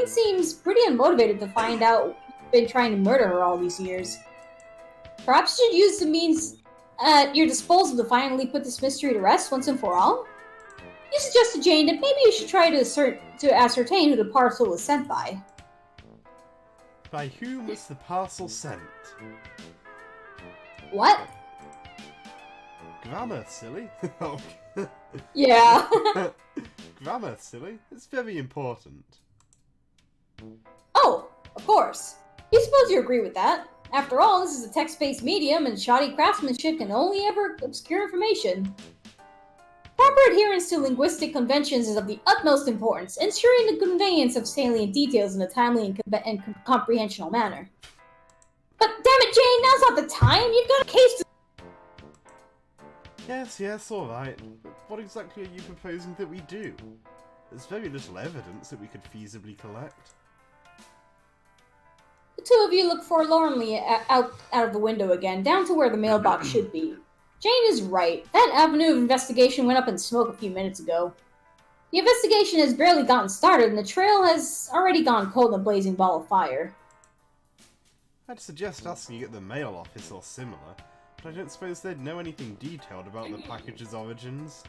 B: seems pretty unmotivated to find out who's been trying to murder her all these years. Perhaps you should use the means at your disposal to finally put this mystery to rest once and for all? You suggest to Jane that maybe you should try to ascertain who the parcel was sent by.
A: By whom was the parcel sent?
B: What?
A: Grammar, silly.
B: Yeah.
A: Grammar, silly. It's very important.
B: Oh, of course. You suppose you agree with that. After all, this is a text-based medium, and shoddy craftsmanship can only ever obscure information. Proper adherence to linguistic conventions is of the utmost importance, ensuring the conveyance of salient details in a timely and comprehensional manner. But damn it, Jane, now's not the time! You've got a case to...
A: Yes, alright. But what exactly are you proposing that we do? There's very little evidence that we could feasibly collect.
B: The two of you look forlornly out of the window again, down to where the mailbox should be. Jane is right. That avenue of investigation went up in smoke a few minutes ago. The investigation has barely gotten started, and the trail has already gone cold in a blazing ball of fire.
A: I'd suggest asking at the mail office or similar, but I don't suppose they'd know anything detailed about the package's origins.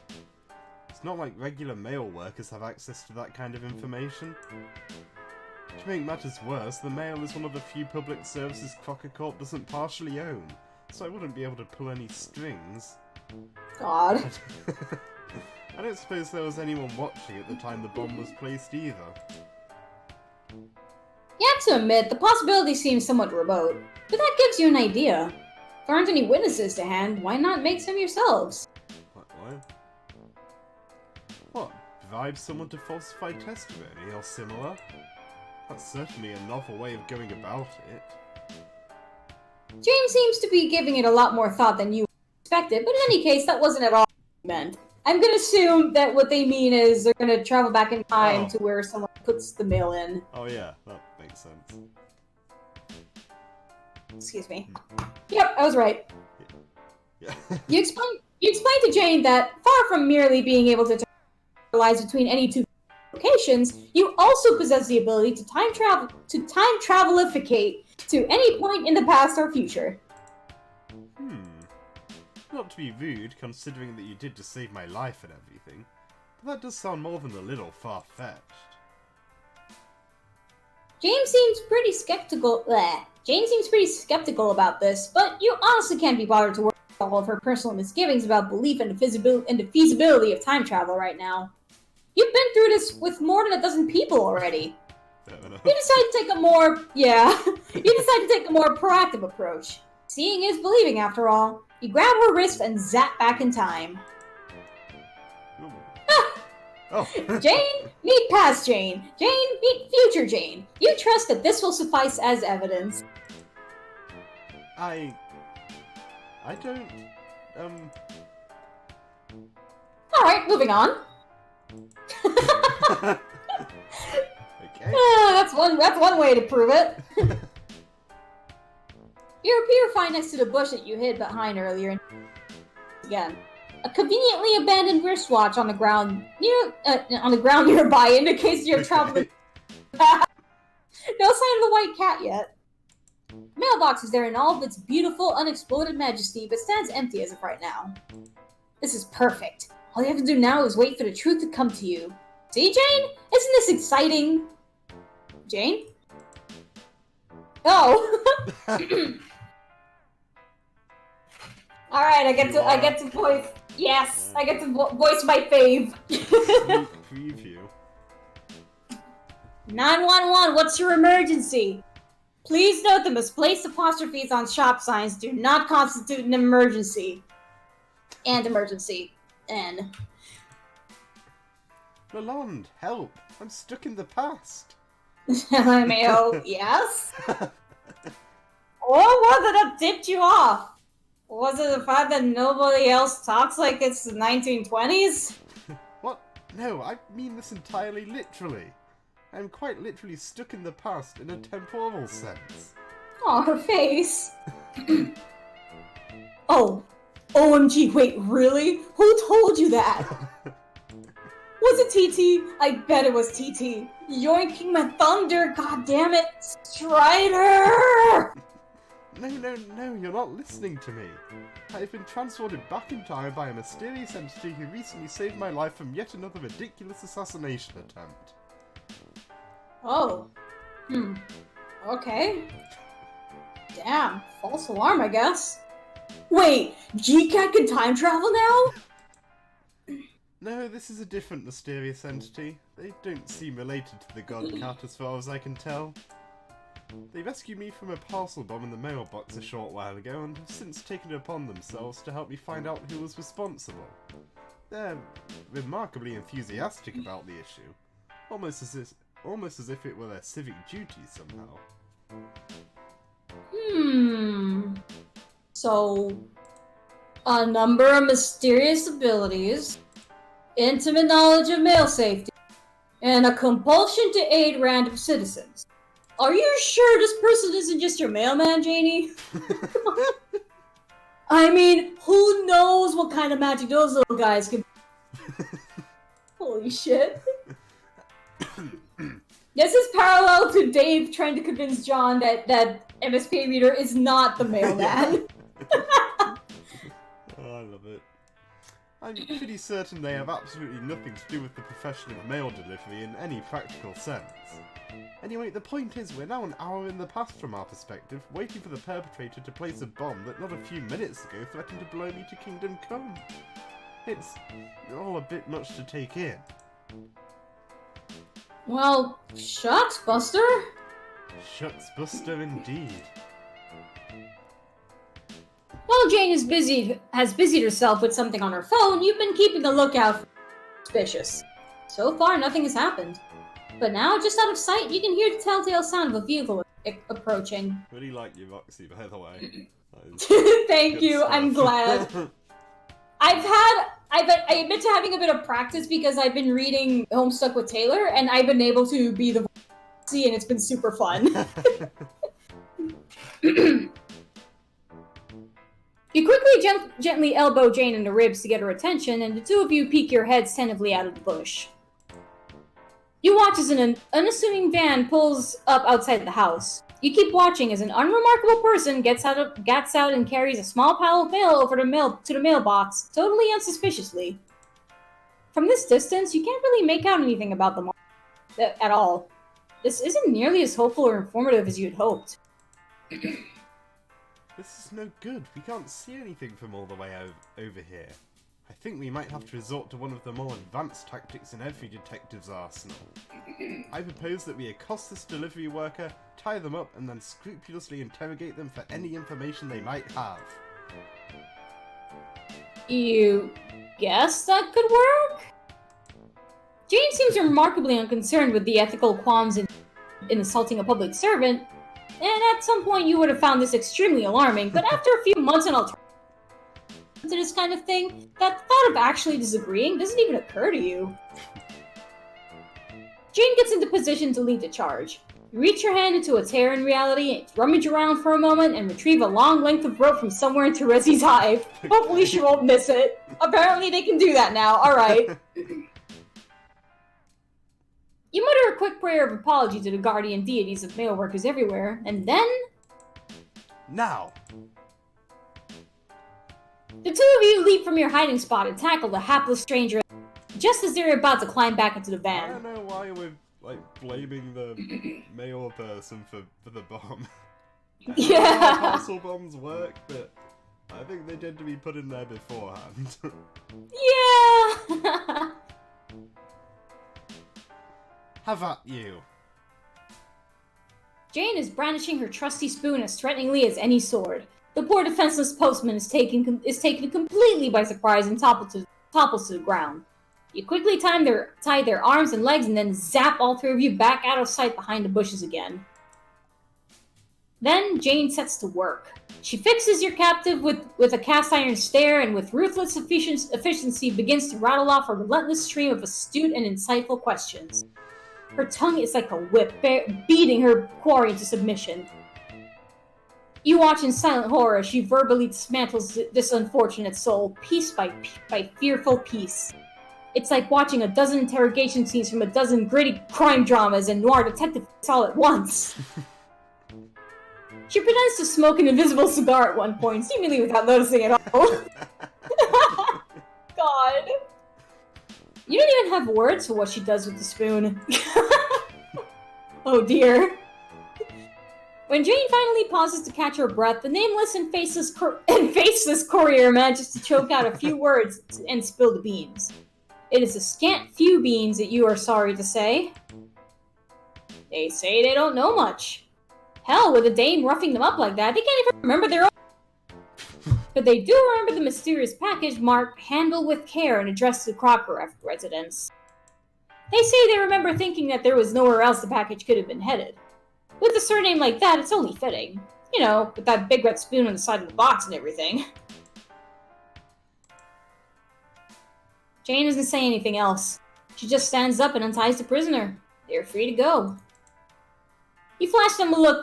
A: It's not like regular mail workers have access to that kind of information. To make matters worse, the mail is one of the few public services Crocker Corp doesn't partially own, so I wouldn't be able to pull any strings.
B: God.
A: I don't suppose there was anyone watching at the time the bomb was placed either.
B: You have to admit, the possibility seems somewhat remote, but that gives you an idea. If there aren't any witnesses to hand, why not make some yourselves?
A: What? What? Bribe someone to falsify testimony or similar? That's certainly a novel way of going about it.
B: James seems to be giving it a lot more thought than you expected, but in any case, that wasn't at all what he meant. I'm gonna assume that what they mean is they're gonna travel back in time to where someone puts the mail in.
A: Oh yeah, that makes sense.
B: Excuse me. Yep, I was right.
A: Yeah.
B: You explained to Jane that, far from merely being able to lives between any two locations, you also possess the ability to time travelificate to any point in the past or future.
A: Not to be rude, considering that you did just save my life and everything, but that does sound more than a little far-fetched.
B: James seems pretty skeptical about this, but you honestly can't be bothered to work with all of her personal misgivings about belief in the feasibility of time travel right now. You've been through this with more than a dozen people already.
A: Fair enough.
B: You decide to take a more, you decide to take a more proactive approach. Seeing is believing, after all. You grab her wrist and zap back in time.
A: Oh.
B: Jane, meet past Jane. Jane, meet future Jane. You trust that this will suffice as evidence.
A: I don't,
B: Alright, moving on.
A: Okay.
B: That's one way to prove it. You appear fine next to the bush that you hid behind earlier. Again, a conveniently abandoned wristwatch on the ground nearby indicates you're traveling. No sign of the white cat yet. Mailbox is there in all of its beautiful, unexploded majesty, but stands empty as of right now. This is perfect. All you have to do now is wait for the truth to come to you. See, Jane? Isn't this exciting? Jane? Oh. All right, I get to voice. Yes, I get to voice my fave.
A: Sneak preview.
B: 911, what's your emergency? Please note the misplaced apostrophes on shop signs do not constitute an emergency. And emergency. And.
A: Lalonde, help! I'm stuck in the past.
B: LMAO, yes? What was it that tipped you off? Was it the fact that nobody else talks like it's the 1920s?
A: What? No, I mean this entirely literally. I'm quite literally stuck in the past in a temporal sense.
B: Aw, her face. Oh. OMG, wait, really? Who told you that? Was it TT? I bet it was TT. Yoinking my thunder, god damn it! Strider!
A: No, you're not listening to me. I've been transported back in time by a mysterious entity who recently saved my life from yet another ridiculous assassination attempt.
B: Oh. Okay. Damn, false alarm, I guess. Wait, GCAT can time travel now?
A: No, this is a different mysterious entity. They don't seem related to the god cat as far as I can tell. They rescued me from a parcel bomb in the mailbox a short while ago and have since taken it upon themselves to help me find out who was responsible. They're remarkably enthusiastic about the issue, almost as if it were their civic duty somehow.
B: So, a number of mysterious abilities, intimate knowledge of mail safety, and a compulsion to aid random citizens. Are you sure this person isn't just your mailman, Janie? I mean, who knows what kind of magic those little guys can. Holy shit. This is parallel to Dave trying to convince John that MSP Reader is not the mailman.
A: Oh, I love it. I'm pretty certain they have absolutely nothing to do with the profession of mail delivery in any practical sense. Anyway, the point is, we're now an hour in the past from our perspective, waiting for the perpetrator to place a bomb that not a few minutes ago threatened to blow me to Kingdom Come. It's all a bit much to take in.
B: Well, shucks, Buster.
A: Shucks, Buster, indeed.
B: While Jane has busied herself with something on her phone, you've been keeping a lookout for suspicious. So far, nothing has happened. But now, just out of sight, you can hear the telltale sound of a vehicle approaching.
A: Really like you, Roxy, by the way.
B: Thank you,
A: stuff.
B: I'm glad. I admit to having a bit of practice because I've been reading Homestuck with Taylor, and I've been able to be the Roxy, and it's been super fun. You quickly gently elbow Jane in the ribs to get her attention, and the two of you peek your heads tentatively out of the bush. You watch as an unassuming van pulls up outside the house. You keep watching as an unremarkable person gets out and carries a small pile of mail over to the mailbox, totally unsuspiciously. From this distance, you can't really make out anything about them at all. This isn't nearly as hopeful or informative as you'd hoped.
A: This is no good. We can't see anything from all the way over here. I think we might have to resort to one of the more advanced tactics in every detective's arsenal. I propose that we accost this delivery worker, tie them up, and then scrupulously interrogate them for any information they might have.
B: You guess that could work? Jane seems remarkably unconcerned with the ethical qualms in assaulting a public servant, and at some point you would have found this extremely alarming, but after a few months in alternative to this kind of thing, that thought of actually disagreeing doesn't even occur to you. Jane gets into position to lead the charge. You reach your hand into a tear in reality, rummage around for a moment, and retrieve a long length of rope from somewhere in Terezi's hive. Hopefully she won't miss it. Apparently they can do that now, alright. You mutter a quick prayer of apology to the guardian deities of mail workers everywhere, and then...
A: Now!
B: The two of you leap from your hiding spot and tackle the hapless stranger just as they're about to climb back into the
A: I
B: van.
A: don't know why we're, like, blaming the male person for the bomb. I don't know how parcel bombs work, but I think they tend to be put in there beforehand.
B: Yeah!
A: How about you?
B: Jane is brandishing her trusty spoon as threateningly as any sword. The poor defenseless postman is taken completely by surprise and topples to the ground. You quickly tie their arms and legs and then zap all three of you back out of sight behind the bushes again. Then Jane sets to work. She fixes your captive with a cast iron stare and with ruthless efficiency begins to rattle off a relentless stream of astute and insightful questions. Her tongue is like a whip, beating her quarry into submission. You watch in silent horror as she verbally dismantles this unfortunate soul, piece by fearful piece. It's like watching a dozen interrogation scenes from a dozen gritty crime dramas and noir detective all at once. She pretends to smoke an invisible cigar at one point, seemingly without noticing at all. God. You don't even have words for what she does with the spoon. Oh dear. When Jane finally pauses to catch her breath, the nameless and faceless courier manages to choke out a few words and spill the beans. It is a scant few beans that you are sorry to say. They say they don't know much. Hell, with a dame roughing them up like that, they can't even remember their own. But they do remember the mysterious package marked "Handle with Care" and addressed to the Crocker residence. They say they remember thinking that there was nowhere else the package could have been headed. With a surname like that, it's only fitting. You know, with that big red spoon on the side of the box and everything. Jane doesn't say anything else. She just stands up and unties the prisoner. They're free to go. You flash them a look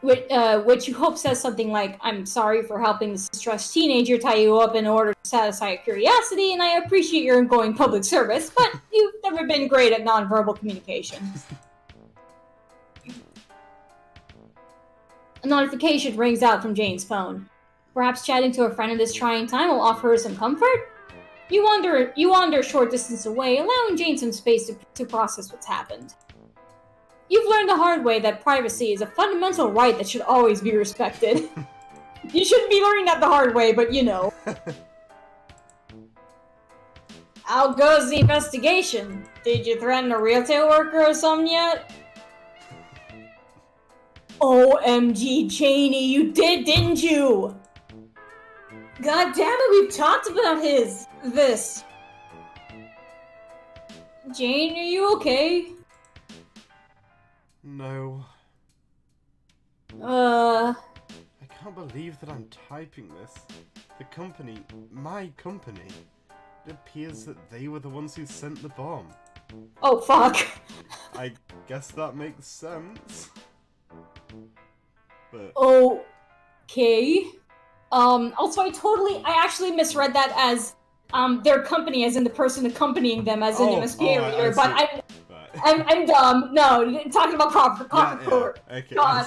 B: which you hope says something like, "I'm sorry for helping this distressed teenager tie you up in order to satisfy your curiosity, and I appreciate your ongoing public service, but you've never been great at nonverbal communication." A notification rings out from Jane's phone. Perhaps chatting to a friend in this trying time will offer her some comfort? You wander a short distance away, allowing Jane some space to process what's happened. You've learned the hard way that privacy is a fundamental right that should always be respected. You shouldn't be learning that the hard way, but you know. How goes the investigation? Did you threaten a retail worker or something yet? OMG, Janie, you did, didn't you? God damn it, we've talked about this. Jane, are you okay?
A: No.
B: I
A: can't believe that I'm typing this. The company, my company, it appears that they were the ones who sent the bomb.
B: Oh, fuck.
A: I guess that makes sense. But...
B: Okay. Also, I actually misread that as, their company, as in the person accompanying them, as in MSPA leader, but I'm dumb. No, talking about Copper Court.
A: Okay.
B: God.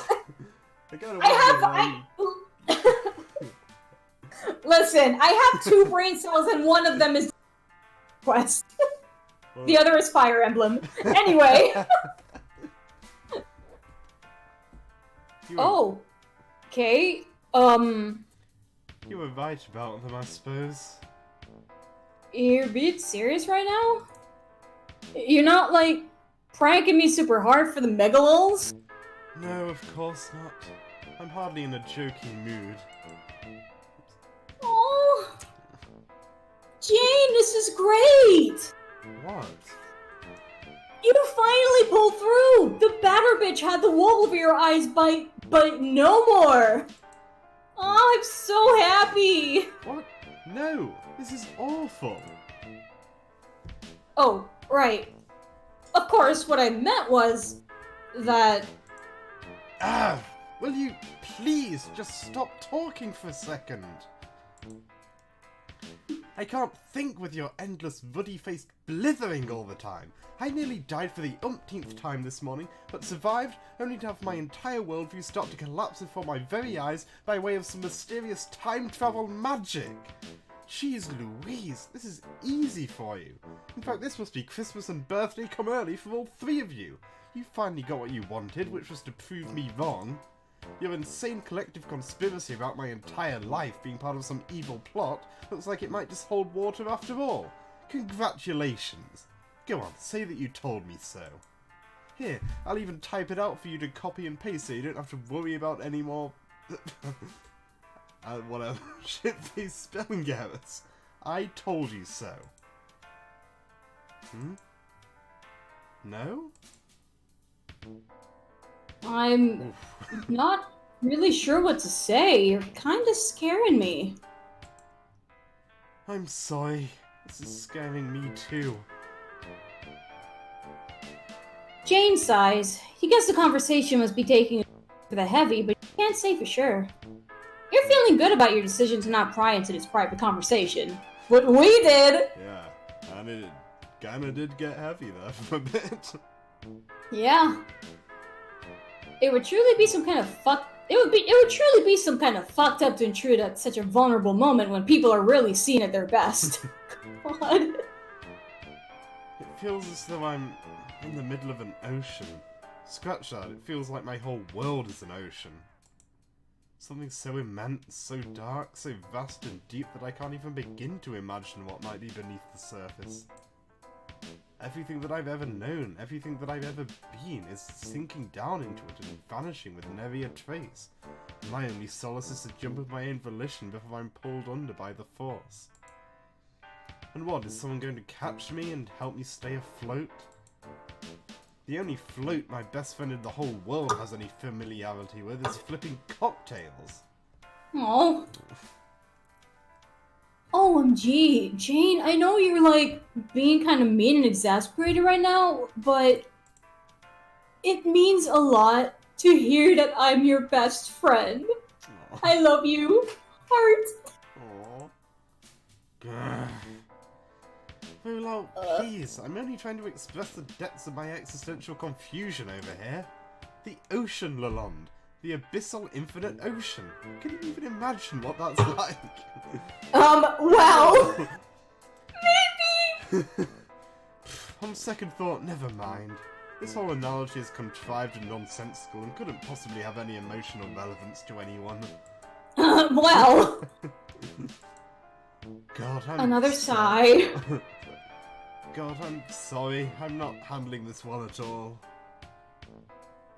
B: Listen, I have 2 brain cells and one of them is Quest. The other is Fire Emblem. Anyway.
A: Okay.
B: You
A: were right about them, I suppose.
B: You're being serious right now? You're not, like, pranking me super hard for the megalols?
A: No, of course not. I'm hardly in a joking mood.
B: Oh, Jane, this is great!
A: What?
B: You finally pulled through! The batter bitch had the wool over your eyes but no more! Oh, I'm so happy!
A: What? No! This is awful!
B: Oh, right. Of course, what I meant was that...
A: Ah! Will you please just stop talking for a second? I can't think with your endless ruddy-faced blithering all the time. I nearly died for the umpteenth time this morning, but survived only to have my entire worldview start to collapse before my very eyes by way of some mysterious time travel magic. Jeez Louise, this is easy for you. In fact, this must be Christmas and birthday come early for all three of you. You finally got what you wanted, which was to prove me wrong. Your insane collective conspiracy about my entire life being part of some evil plot looks like it might just hold water after all. Congratulations. Go on, say that you told me so. Here, I'll even type it out for you to copy and paste so you don't have to worry about any more... whatever. Shit-faced spelling errors. I told you so. No?
B: I'm not really sure what to say. You're kinda scaring me.
A: I'm sorry. This is scaring me too.
B: Jane sighs. He guessed the conversation must be taking for the heavy, but you can't say for sure. You're feeling good about your decision to not pry into this private conversation. What we did!
A: Yeah, and it kinda did get heavy there for a bit.
B: Yeah. It would truly be some kind of it would truly be some kind of fucked up to intrude at such a vulnerable moment when people are really seen at their best. God.
A: It feels as though I'm in the middle of an ocean. Scratch that, it feels like my whole world is an ocean. Something so immense, so dark, so vast and deep that I can't even begin to imagine what might be beneath the surface. Everything that I've ever known, everything that I've ever been, is sinking down into it and vanishing with nary a trace. My only solace is to jump of my own volition before I'm pulled under by the force. And what, is someone going to catch me and help me stay afloat? The only float my best friend in the whole world has any familiarity with is flipping cocktails.
B: Oh. OMG, Jane, I know you're like being kind of mean and exasperated right now, but it means a lot to hear that I'm your best friend.
A: Aww.
B: I love you. Heart.
A: Aww. Rolo, please, I'm only trying to express the depths of my existential confusion over here. The ocean, Lalonde. The abyssal infinite ocean. Can you even imagine what that's like?
B: Well... maybe!
A: On second thought, never mind. This whole analogy is contrived and nonsensical and couldn't possibly have any emotional relevance to anyone.
B: Well...
A: God, I'm
B: Another
A: sorry.
B: sigh.
A: God, I'm sorry. I'm not handling this well at all.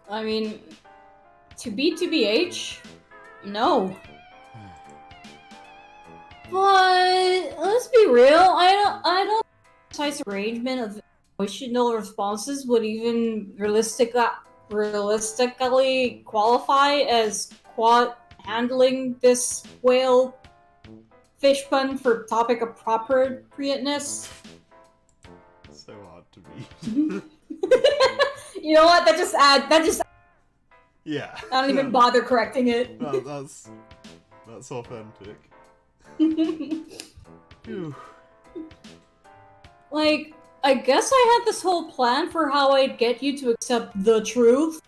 B: I mean... To be TBH? No. But let's be real, I don't precise arrangement of emotional responses would even realistically qualify as quad handling this whale fish pun for topic appropriateness.
A: So hard to beat.
B: You know what? That just
A: Yeah.
B: I don't even bother correcting it.
A: That's authentic. Phew.
B: Like, I guess I had this whole plan for how I'd get you to accept the truth.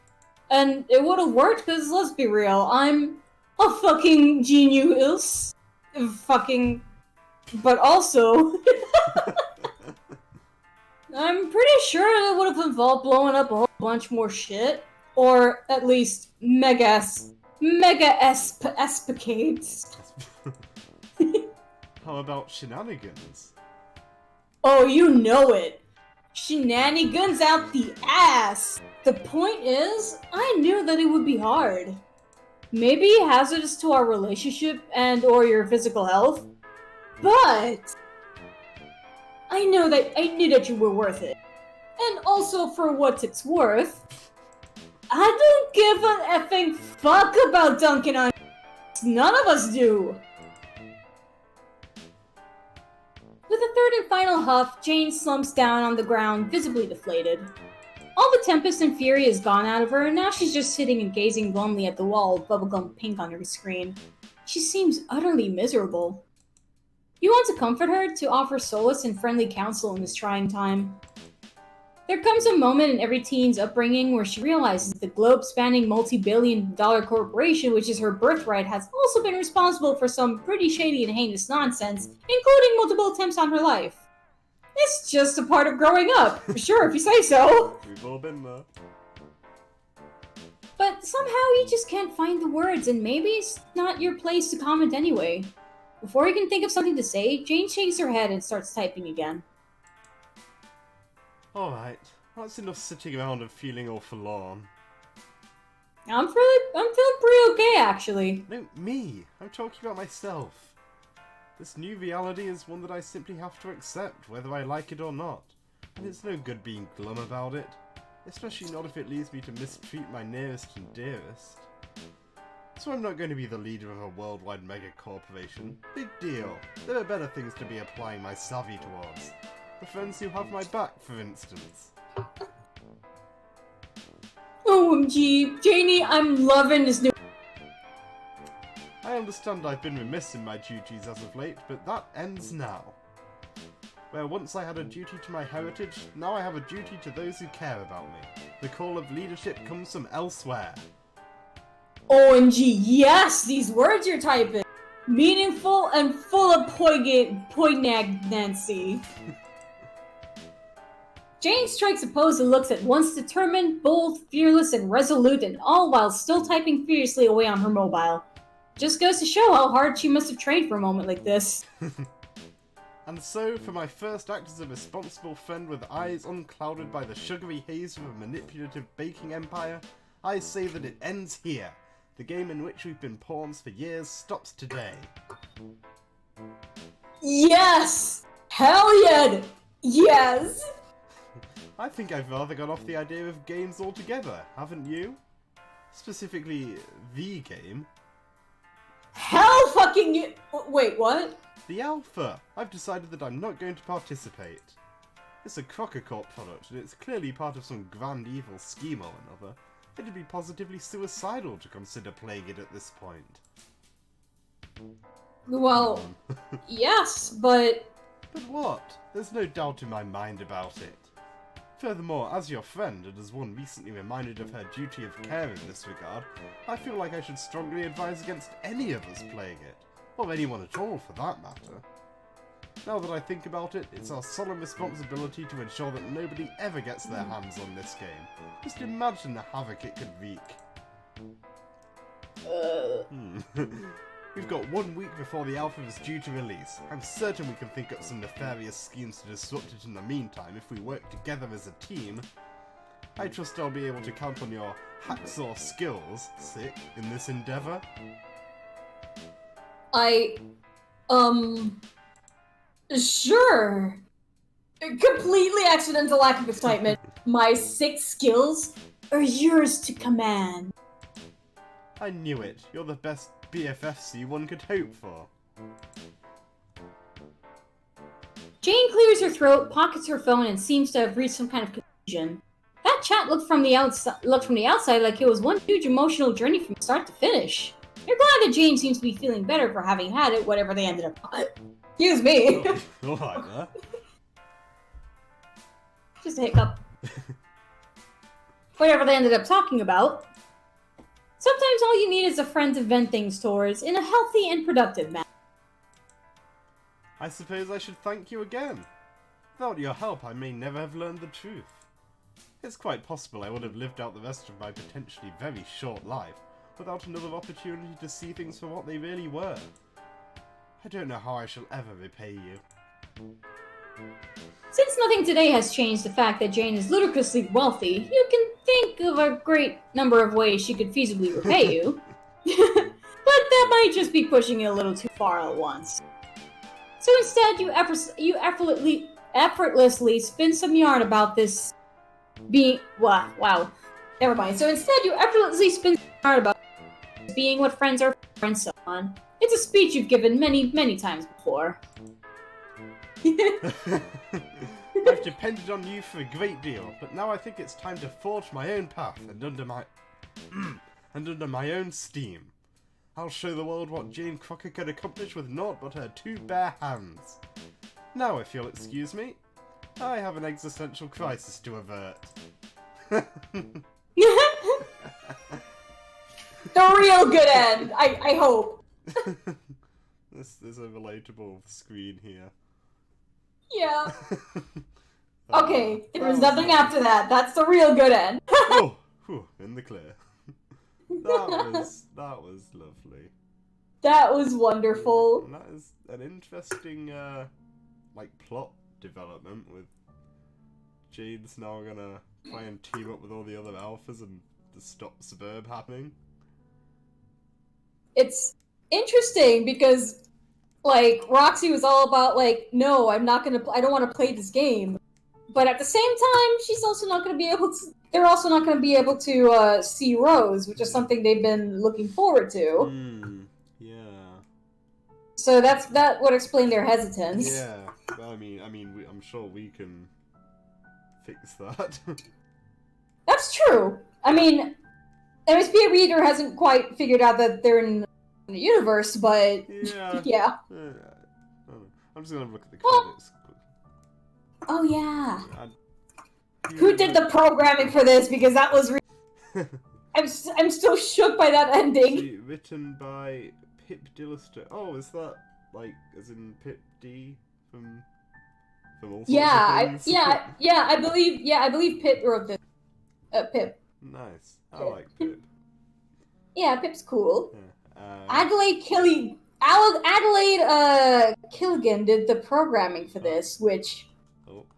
B: And it would have worked, because let's be real, I'm a fucking genius. But also... I'm pretty sure it would have involved blowing up a whole bunch more shit. Or at least mega-espicades.
A: How about shenanigans?
B: Oh, you know it. Shenanigans out the ass. The point is, I knew that it would be hard. Maybe hazardous to our relationship and or your physical health. But I knew that you were worth it. And also for what it's worth, I don't give an effing fuck about dunking on. None of us do. With a third and final huff, Jane slumps down on the ground, visibly deflated. All the tempest and fury is gone out of her, and now she's just sitting and gazing glumly at the wall of bubblegum pink on her screen. She seems utterly miserable. You want to comfort her, to offer solace and friendly counsel in this trying time. There comes a moment in every teen's upbringing where she realizes the globe-spanning multi-billion-dollar corporation, which is her birthright, has also been responsible for some pretty shady and heinous nonsense, including multiple attempts on her life. It's just a part of growing up, for sure, if you say so.
A: We've all been there.
B: But somehow you just can't find the words, and maybe it's not your place to comment anyway. Before you can think of something to say, Jane shakes her head and starts typing again.
A: Alright, that's enough sitting around and feeling all forlorn.
B: I'm feeling pretty okay, actually.
A: No, me! I'm talking about myself. This new reality is one that I simply have to accept, whether I like it or not. And it's no good being glum about it. Especially not if it leads me to mistreat my nearest and dearest. So I'm not going to be the leader of a worldwide mega corporation. Big deal. There are better things to be applying my savvy towards. The friends who have my back, for instance.
B: OMG, Janie, I'm loving this new...
A: I understand I've been remiss in my duties as of late, but that ends now. Where once I had a duty to my heritage, now I have a duty to those who care about me. The call of leadership comes from elsewhere.
B: OMG, yes! These words you're typing! Meaningful and full of poignancy. Jane strikes a pose and looks at once determined, bold, fearless, and resolute, and all while still typing furiously away on her mobile. Just goes to show how hard she must have trained for a moment like this.
A: And so, for my first act as a responsible friend with eyes unclouded by the sugary haze of a manipulative baking empire, I say that it ends here. The game in which we've been pawns for years stops today.
B: Yes! Hell yeah! Yes!
A: I think I've rather gone off the idea of games altogether, haven't you? Specifically, the game.
B: Hell fucking you! Wait, what?
A: The Alpha! I've decided that I'm not going to participate. It's a Crocker Corp product, and it's clearly part of some grand evil scheme or another. It'd be positively suicidal to consider playing it at this point.
B: Well, yes, but...
A: But what? There's no doubt in my mind about it. Furthermore, as your friend, and as one recently reminded of her duty of care in this regard, I feel like I should strongly advise against any of us playing it. Or anyone at all, for that matter. Now that I think about it, it's our solemn responsibility to ensure that nobody ever gets their hands on this game. Just imagine the havoc it could wreak. We've got 1 week before the alpha is due to release. I'm certain we can think up some nefarious schemes to disrupt it in the meantime if we work together as a team. I trust I'll be able to count on your hacksaw skills, Sick, in this endeavour.
B: Sure. Completely accidental lack of excitement. My 6 skills are yours to command.
A: I knew it. You're the best BFFC one could hope for.
B: Jane clears her throat, pockets her phone, and seems to have reached some kind of conclusion. That chat looked from the outside like it was one huge emotional journey from start to finish. You're glad that Jane seems to be feeling better for having had it, whatever they ended up. Excuse me.
A: Alright there.
B: Just a hiccup. Whatever they ended up talking about. Sometimes all you need is a friend to vent things towards in a healthy and productive manner.
A: I suppose I should thank you again. Without your help, I may never have learned the truth. It's quite possible I would have lived out the rest of my potentially very short life without another opportunity to see things for what they really were. I don't know how I shall ever repay you.
B: Since nothing today has changed the fact that Jane is ludicrously wealthy, you can think of a great number of ways she could feasibly repay you. But that might just be pushing it a little too far at once. So instead, you effortlessly spin some yarn about this being... Wow. Never mind. So instead, you effortlessly spin some yarn about being what friends are for and so on. It's a speech you've given many, many times before.
A: I've depended on you for a great deal, but now I think it's time to forge my own path and under my own steam. I'll show the world what Jane Crocker can accomplish with naught but her two bare hands. Now, if you'll excuse me, I have an existential crisis to avert.
B: The real good end, I hope.
A: This is a relatable screen here.
B: Yeah. Okay, there was nothing after that. That's the real good end.
A: Oh, whew, in the clear. That was lovely.
B: That was wonderful.
A: And that is an interesting, plot development with Jane's now gonna try and team up with all the other alphas and to stop Suburb happening.
B: It's interesting because, Roxy was all about, no, I don't want to play this game. But at the same time, she's also not going to be able to, they're also not going to be able to see Rose, which is something they've been looking forward to.
A: Yeah.
B: So that would explain their hesitance.
A: Yeah. Well, I'm sure we can fix that.
B: That's true. MSP Reader hasn't quite figured out that they're in the universe, but yeah.
A: I'm just gonna look at the credits.
B: Oh yeah. Who did the programming for this? Because that was. I'm still shook by that ending.
A: Written by Pip Dillister. Oh, is that as in Pip D from all sorts of things?
B: I believe Pip wrote this. Pip.
A: Nice. I like Pip.
B: Yeah, Pip's cool.
A: Yeah.
B: Adelaide Killigan did the programming for this, which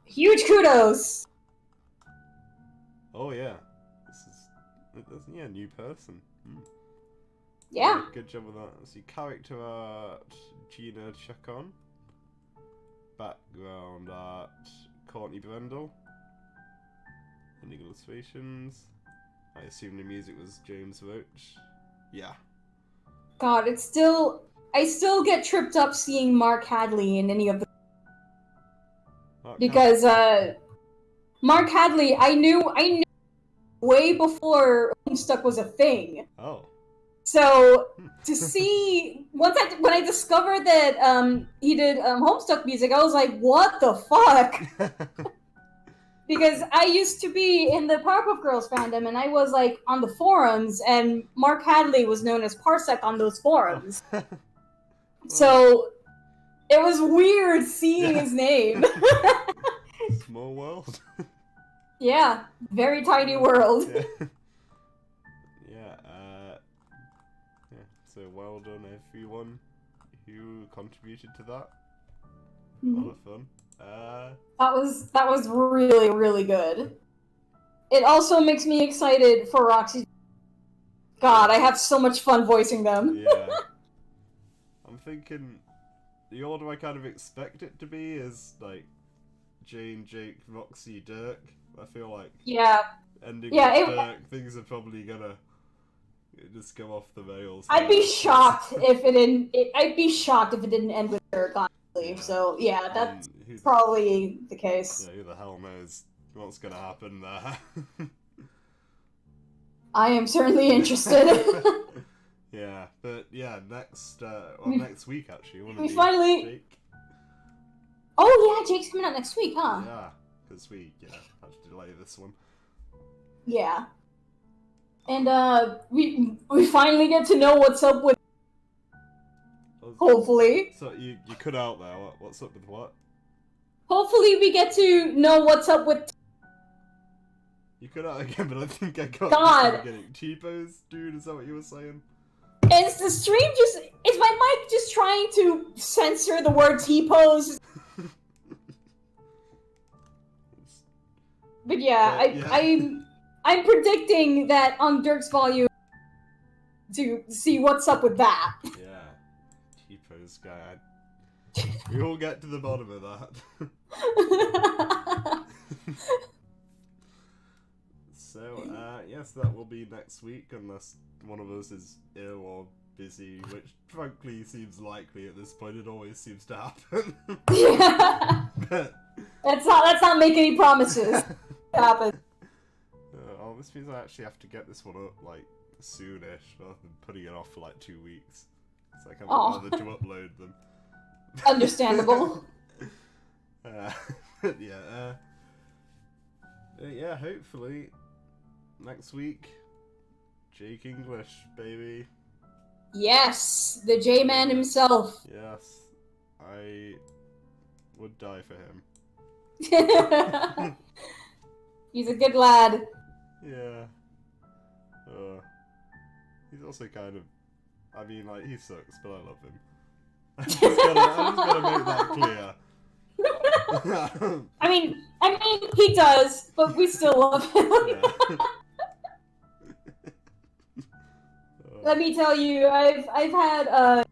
B: huge kudos.
A: Oh yeah, this is new person.
B: Yeah.
A: Good job with that. Let's see, character art, Gina Chacon. Background art, Courtney Brendel. And illustrations. I assume the music was James Roach. Yeah.
B: God, I still get tripped up seeing Mark Hadley in any of the... Because, Mark Hadley, I knew way before Homestuck was a thing.
A: Oh.
B: So, to see... when I discovered that, he did, Homestuck music, I was like, what the fuck? Because I used to be in the Powerpuff Girls fandom, and I was, on the forums, and Mark Hadley was known as Parsec on those forums. So, it was weird seeing his name.
A: Small world.
B: Yeah, very tiny world.
A: So well done everyone who contributed to that.
B: Mm-hmm.
A: A lot of fun.
B: That was really, really good. It also makes me excited for Roxy. God, I have so much fun voicing them.
A: Yeah. I'm thinking the order I kind of expect it to be is Jane, Jake, Roxy, Dirk. I feel like ending with Dirk, things are probably gonna just go off the rails.
B: I'd be shocked if it didn't. I'd be shocked if it didn't end with Dirk, honestly. Yeah. So yeah, that's probably the case.
A: Yeah, who the hell knows what's gonna happen there?
B: I am certainly interested.
A: Yeah, but next week actually.
B: We finally.
A: Jake?
B: Oh yeah, Jake's coming out next week, huh?
A: Yeah, because we had to delay this one.
B: Yeah. And we finally get to know what's up with. Hopefully.
A: So you cut out there. What's up with what?
B: Hopefully we get to know what's up with.
A: You cut out again, but I think I got.
B: God.
A: Getting T-pose, dude. Is that what you were saying?
B: Is the stream is my mic just trying to censor the word T-pose? But yeah,
A: Yeah.
B: I'm predicting that on Dirk's volume to see what's up with that.
A: Yeah. Cheapos guy. We will get to the bottom of that. So, yes, that will be next week, unless one of us is ill or busy, which frankly seems likely at this point. It always seems to happen.
B: Yeah.
A: But,
B: Let's not make any promises. Happen.
A: oh, this means I actually have to get this one up, like, soonish, rather than putting it off for, like, 2 weeks. So I can't bother to upload them.
B: Understandable.
A: Yeah, hopefully next week, Jake English, baby.
B: Yes, the J-Man himself.
A: Yes, I would die for him.
B: He's a good lad.
A: Yeah. He's also kind of, I mean, like, he sucks, but I love him. I'm just gonna make that clear.
B: I mean, he does, but we still love him.
A: Yeah.
B: Let me tell you, I've had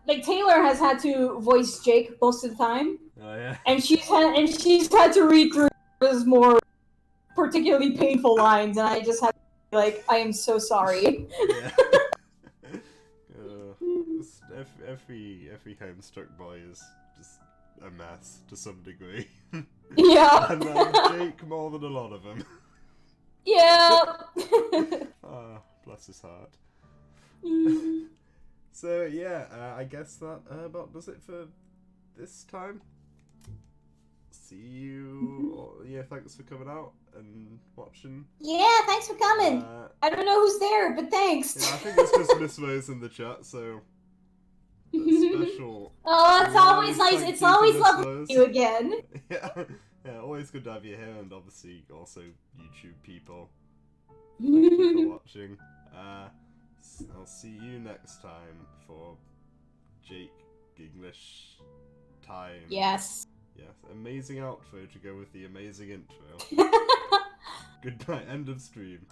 B: like Taylor has had to voice Jake most of the time,
A: Oh yeah.
B: and she's had to read through his more particularly painful lines, and I just had to be like, I am so sorry.
A: Yeah. Every Homestuck boy is just a mess to some degree.
B: Yeah.
A: And Jake more than a lot of them.
B: Yeah.
A: Ah, bless his heart. So yeah, I guess that about does it for this time. See you. Yeah, thanks for coming out and watching.
C: Yeah, thanks for coming.
B: I don't know who's there, but thanks.
A: Yeah, I think it's just Miss Rose in the chat, so a special.
B: Oh, it's always nice.
A: Thank
B: It's
A: you to
B: always
A: Miss
B: lovely to
A: Rose.
B: see you again.
A: Yeah, always good to have you here, and obviously also YouTube people. Thank you for watching. I'll see you next time for Jake English time.
B: Yes.
A: Yes, amazing outro to go with the amazing intro. Goodbye, end of stream.